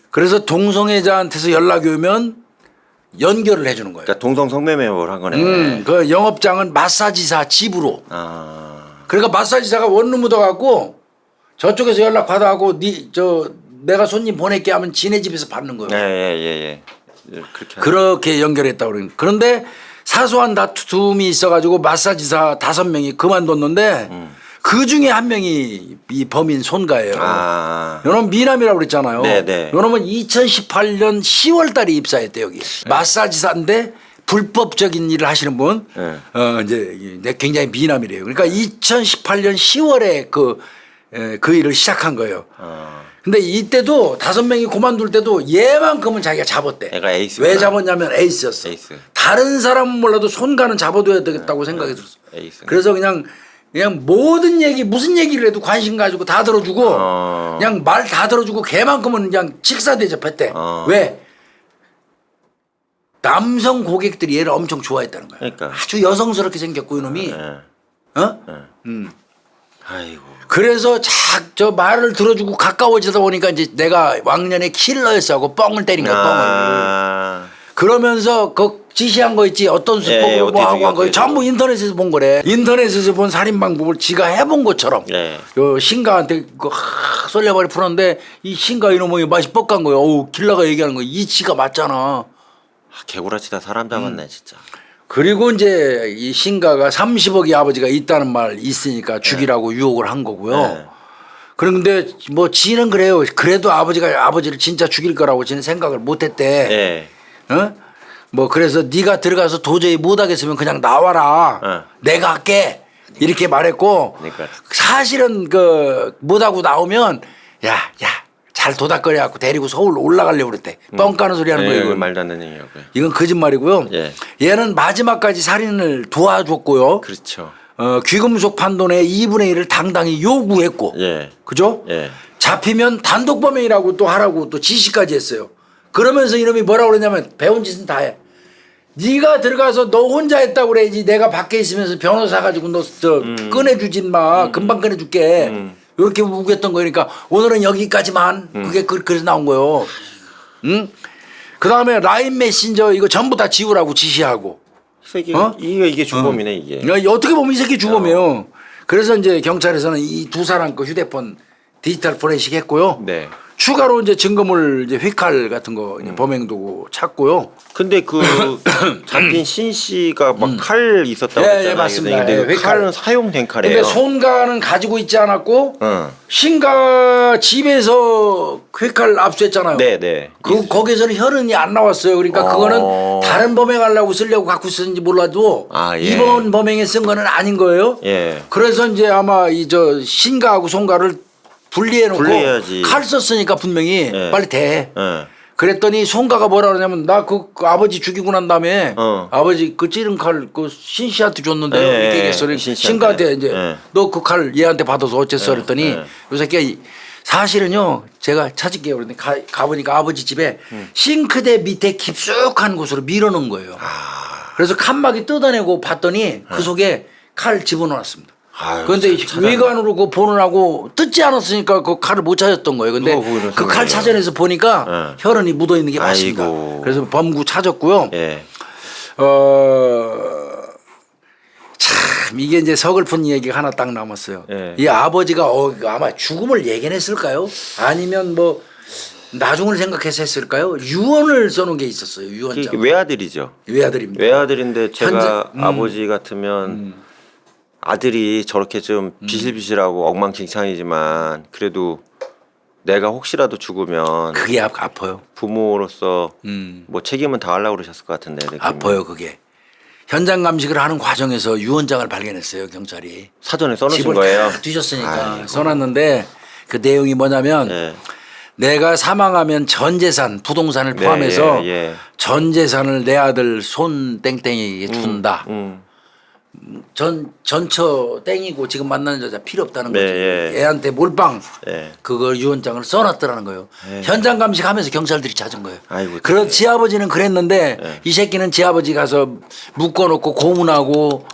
그래서 동성애자한테서 연락이 오면 연결을 해주는 거예요. 그러니까 동성 성매매를 한 거네. 그 영업장은 마사지사 집으로. 그러니까 마사지사가 원룸 묻어갖고 저쪽에서 연락 받아갖고 내가 손님 보낼게 하면 지네 집에서 받는 거예요. 예. 그렇게 연결했다고 그러는. 그런데 사소한 다툼이 있어가지고 마사지사 5명이 그만뒀는데 그 중에 한 명이 이 범인 손가예요. 요놈 미남이라고 그랬잖아요. 네네. 요놈은 2018년 10월 달에 입사했대 여기. 마사지사인데 불법적인 일을 하시는 분. 이제 굉장히 미남이래요. 그러니까 2018년 10월에 그 일을 시작한 거예요. 근데 이때도 5명이 그만둘 때도 얘만큼은 자기가 잡았대. 얘가 에이스. 왜 잡았냐면 에이스였어. 에이스. 다른 사람은 몰라도 손가는 잡아둬야 되겠다고 생각했었어. 에이스. 그래서 그냥 모든 얘기 무슨 얘기를 해도 관심 가지고 다 들어주고 그냥 말 다 들어주고 걔만큼은 그냥 직사대접했대. 왜? 남성 고객들이 얘를 엄청 좋아했다는 거야. 그러니까. 아주 여성스럽게 생겼고 이놈이. 아이고. 그래서 저 말을 들어주고 가까워지다 보니까 이제 내가 왕년에 킬러였어 하고 뻥을 때린 거야, 뻥을. 그러면서 그 지시한 거 있지 어떤 수법으로 뭐 하고 한 거 전부 인터넷에서 본 거래. 인터넷에서 본 살인 방법을 지가 해본 것처럼 요 신가한테 쏠려버리 풀었는데 이 신가 이놈의 맛이 뻑간 거예요. 어우 킬러가 얘기하는 거 이치가 맞잖아. 개구라치다 사람 잡았네 진짜. 그리고 이제 이 신가가 30억의 아버지가 있다는 말 있으니까 죽이라고 유혹을 한 거고요. 그런데 뭐 지는 그래요. 그래도 아버지를 진짜 죽일 거라고 지는 생각을 못했대. 뭐 그래서 네가 들어가서 도저히 못하겠으면 그냥 나와라. 내가 할게. 이렇게 말했고 그러니까. 사실은 못하고 나오면 야 잘 도닥거려갖고 데리고 서울 올라가려고 그랬대. 뻥 까는 소리 하는 거예요. 말도 안 되는 얘기고요. 이건 거짓말이고요. 얘는 마지막까지 살인을 도와줬고요. 그렇죠. 귀금속 판돈의 2분의 1을 당당히 요구했고. 그죠? 잡히면 단독범행이라고 또 하라고 또 지시까지 했어요. 그러면서 이놈이 뭐라고 그러냐면 배운 짓은 다 해. 네가 들어가서 너 혼자 했다고 그래야지 내가 밖에 있으면서 변호사 가지고 너 꺼내주지 마. 금방 꺼내줄게. 이렇게 우겼던 거니까 오늘은 여기까지만. 그게 그래서 나온 거예요. 그 다음에 라인 메신저 이거 전부 다 지우라고 지시하고. 이게 주범이네 이게. 어떻게 보면 이 새끼 주범이에요. 그래서 이제 경찰에서는 이 2사람 거 휴대폰 디지털 포렌식 했고요. 추가로 이제 증거물 이제 휘칼 같은 거 이제 범행 도구 찾고요. 근데 그 잡힌 신 씨가 막 칼 있었다고 예, 했잖아요. 예, 맞습니다. 근데 예, 그 휘칼. 칼은 사용된 칼이에요. 근데 손가는 가지고 있지 않았고 응. 신가 집에서 휘칼 압수했잖아요. 네네. 거기서는 혈흔이 안 나왔어요. 그러니까 그거는 다른 범행하려고 쓰려고 갖고 쓰는지 몰라도 아, 예. 이번 범행에 쓴 거는 아닌 거예요. 예. 그래서 이제 아마 이 저 신가하고 손가를 분리해놓고 분리해야지. 칼 썼으니까 분명히 예. 빨리 대. 예. 그랬더니 손가가 뭐라 그러냐면 나 그 아버지 죽이고 난 다음에 아버지 그 찌른 칼 그 신 씨한테 줬는데 예, 이렇게 예, 얘기했어. 신 씨한테. 신가한테 이제 예. 너 그 칼 얘한테 받아서 어쨌어 그랬더니 예. 요 새끼가 사실은요 제가 찾을게요 그랬더니 가보니까 아버지 집에 싱크대 밑에 깊숙한 곳으로 밀어놓은 거예요. 그래서 칸막이 뜯어내고 봤더니 그 속에 칼 집어넣었습니다. 아유, 그런데 찾아내. 외관으로 그 보느라고 뜯지 않았으니까 그 칼을 못 찾았던 거예요. 근데 그거 그 칼 찾아내서 보니까 예. 혈흔이 묻어 있는 게 맞습니다. 아이고. 그래서 범구 찾았고요. 예. 참 이게 이제 서글픈 얘기가 하나 딱 남았어요. 예. 이 아버지가 아마 죽음을 예견했을까요? 아니면 뭐 나중을 생각해서 했을까요? 유언을 써놓은 게 있었어요. 이게 유언장. 외아들이죠. 외아들입니다. 외아들인데 제가 현재- 아버지 같으면 아들이 저렇게 좀 비실비실하고 엉망진창이지만 그래도 내가 혹시라도 죽으면 그게 아파요. 부모로서 뭐 책임은 다하려고 그러셨을 것 같은데 느낌이. 아파요 그게. 현장 감식을 하는 과정에서 유언장을 발견했어요 경찰이. 사전에 써놓으신 집을 거예요? 다 뒤졌으니까 아이고. 써놨는데 그 내용이 뭐냐면 예. 내가 사망하면 전 재산 부동산을 포함해서 예. 전 재산을 내 아들 손 땡땡이에게 준다. 전처 땡이고 지금 만나는 여자 필요 없다는 네, 거지. 예. 애한테 몰빵 예. 그걸 유언장을 써놨더라는 거예요. 현장 감식하면서 경찰들이 찾은 거예요. 아이고, 그런 지 아버지는 그랬는데 예. 이 새끼는 지 아버지 가서 묶어놓고 고문하고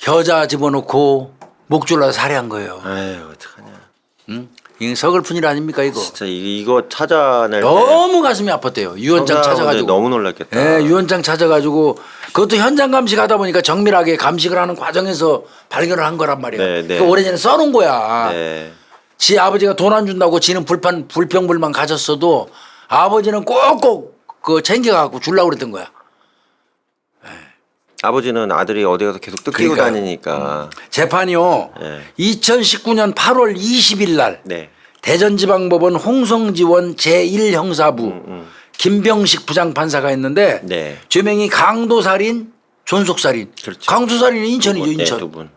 겨자 집어넣고 목 졸라서 살해한 거예요. 아유 어떡하냐. 응? 이게 서글픈 일 아닙니까 이거? 진짜 이거 찾아낼 때 너무 가슴이 아팠대요. 유언장 성장하는데 찾아가지고. 너무 놀랐겠다. 예, 유언장 찾아가지고 그것도 현장 감식하다 보니까 정밀하게 감식을 하는 과정에서 발견을 한 거란 말이에요. 네, 네. 그 오래전에 써놓은 거야. 네. 지 아버지가 돈 안 준다고 지는 불평불만 가졌어도 아버지는 꼭꼭 그 챙겨갖고 주려고 그랬던 거야. 아버지는 아들이 어디 가서 계속 뜯기고 그러니까요. 다니니까. 재판이요. 네. 2019년 8월 20일 날 네. 대전지방법원 홍성지원 제1형사부 김병식 부장판사가 있는데 네. 죄명이 강도살인 존속살인. 그렇죠. 강도살인은 인천이죠 네, 인천. 두 분.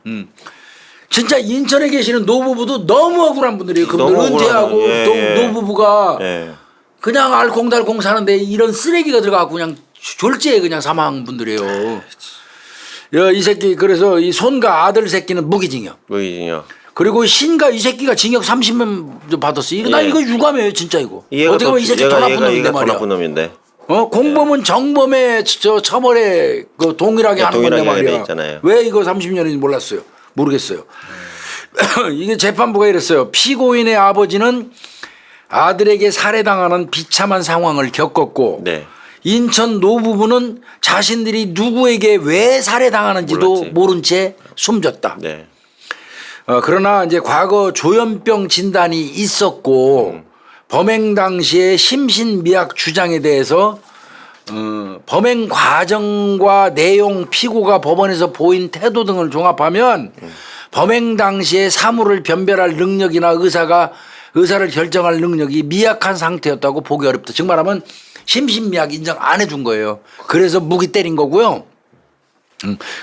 진짜 인천에 계시는 노부부도 너무 억울한 분들이에요. 그분들 너무 은퇴하고 억울하죠. 예, 예. 노부부가 네. 그냥 알콩달콩 사는데 이런 쓰레기가 들어가고 그냥 졸지에 그냥 사망한 분들이에요. 야, 이 새끼 그래서 이 손가 아들 새끼는 무기징역. 무기징역. 그리고 신가 이 새끼가 징역 30년 받았어. 이거 나 예. 이거 유감이에요 진짜 이거. 얘가 어떻게 보면 이 새끼 더 나쁜 놈인데 더 말이야. 나쁜 놈인데. 공범은 정범의 저 처벌에 그 동일하게 하는 건데 동일하게 돼 말이야. 있잖아요. 왜 이거 30년인지 몰랐어요. 모르겠어요. 이게 재판부가 이랬어요. 피고인의 아버지는 아들에게 살해당하는 비참한 상황을 겪었고 네. 인천 노부부는 자신들이 누구에게 왜 살해당하는지도 몰랐지. 모른 채 숨졌다. 네. 그러나 이제 과거 조현병 진단이 있었고 범행 당시의 심신미약 주장에 대해서 범행 과정과 내용 피고가 법원에서 보인 태도 등을 종합하면 범행 당시에 사물을 변별할 능력이나 의사를 결정할 능력이 미약한 상태였다고 보기 어렵다. 즉 말하면 심신미약 인정 안 해준 거예요. 그래서 무기 때린 거고요.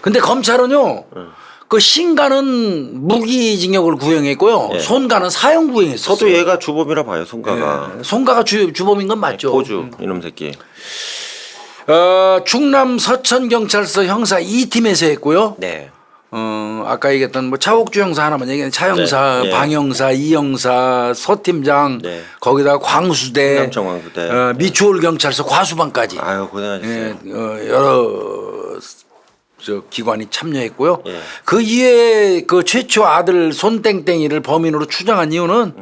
근데 검찰은요. 그 신가는 무기징역을 구형했고요. 예. 손가는 사형 구형했어요. 저도 얘가 주범이라 봐요. 손가가. 손가가 주범인 건 맞죠. 포주 이놈 새끼. 충남 서천경찰서 형사 2팀에서 했고요. 네. 아까 얘기했던 뭐 차옥주 형사 하나만 얘기했는데 차 형사, 네, 예. 방 형사, 이 형사, 서 팀장, 네. 거기다가 광수대, 남청 광수대. 미추홀 경찰서 과수반까지 아유 고생하셨어요. 예, 여러 저 기관이 참여했고요. 예. 그 이외에 그 최초 아들 손땡땡이를 범인으로 추정한 이유는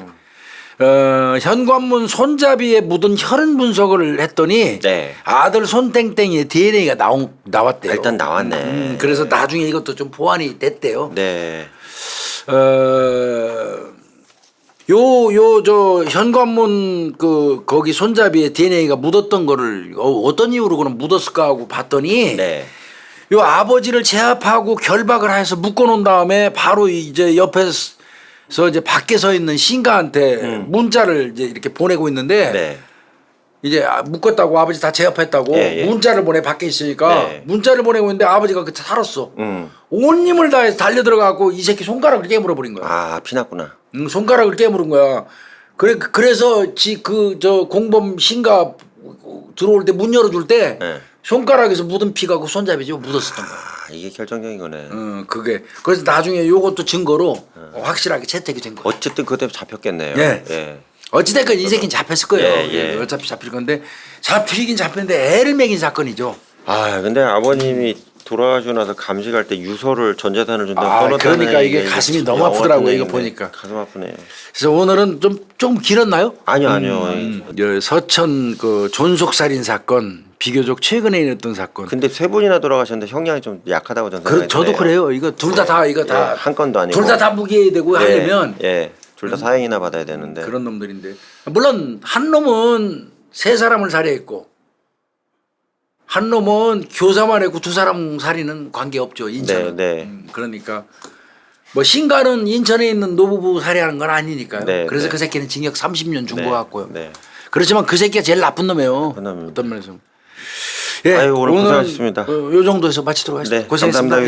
현관문 손잡이에 묻은 혈흔 분석을 했더니 네. 아들 손땡땡이의 DNA가 나왔대요. 일단 나왔네. 그래서 나중에 이것도 좀 보완이 됐대요. 네. 요 저 현관문 거기 손잡이에 DNA가 묻었던 거를 어떤 이유로 그럼 묻었을까 하고 봤더니 네. 요 아버지를 제압하고 결박을 해서 묶어놓은 다음에 바로 이제 옆에서 이제 밖에 서 있는 신가한테 문자를 이제 이렇게 보내고 있는데 네. 이제 묶었다고 아버지 다 제압했다고 예, 예. 문자를 보내 밖에 있으니까 네. 문자를 보내고 있는데 아버지가 그때 살았어. 온 힘을 다해서 달려 들어가고 이 새끼 손가락을 깨물어 버린 거야. 아 피났구나. 손가락을 깨물은 거야. 그래서 저 공범 신가 들어올 때 문 열어줄 때 네. 손가락에서 묻은 피가 그 손잡이지 묻었었던 거야. 아 이게 결정적인 거네. 그게 그래서 나중에 요것도 증거로 확실하게 채택이 된 거야. 어쨌든 그때 잡혔겠네요. 예. 예. 어찌됐건 이 새끼는 잡혔을 거예요. 예, 예. 어차피 잡힐 건데 잡히긴 잡혔는데 애를 먹인 사건이죠. 아 근데 아버님이 돌아가시고 나서 감식할 때 유서를 전 재산을 준다고 써놨다는 그러니까 이게 얘기가 가슴이 참 너무 영화 아프더라고요. 같은 이거 얘기인데 보니까. 가슴 아프네요. 그래서 오늘은 좀 길었나요? 아니요. 서천 그 존속살인 사건 비교적 최근에 일어났던 사건. 근데 세 분이나 돌아가셨는데 형량이 좀 약하다고 저는 생각이 저도 드네요. 그래요. 이거 둘 다 이거 다 한 건도 아니고 둘 다 무기해야 되고 하려면 예. 둘 다 사형이나 받아야 되는데 그런 놈들인데 물론 한 놈은 세 사람을 살해했고 한 놈은 교사만 했고 두 사람 살인은 관계 없죠. 인천은. 네. 그러니까 뭐 신가는 인천에 있는 노부부 살해하는 건 아니니까요. 네, 그래서 네. 그 새끼는 징역 30년 준 거 같고요. 네. 그렇지만 그 새끼가 제일 나쁜 놈이에요. 그 놈입니다. 어떤 면에서. 예, 아유, 오늘 오늘은 고생하셨습니다. 요 정도에서 마치도록 하겠습니다. 네, 고생했습니다. 감사합니다. 예.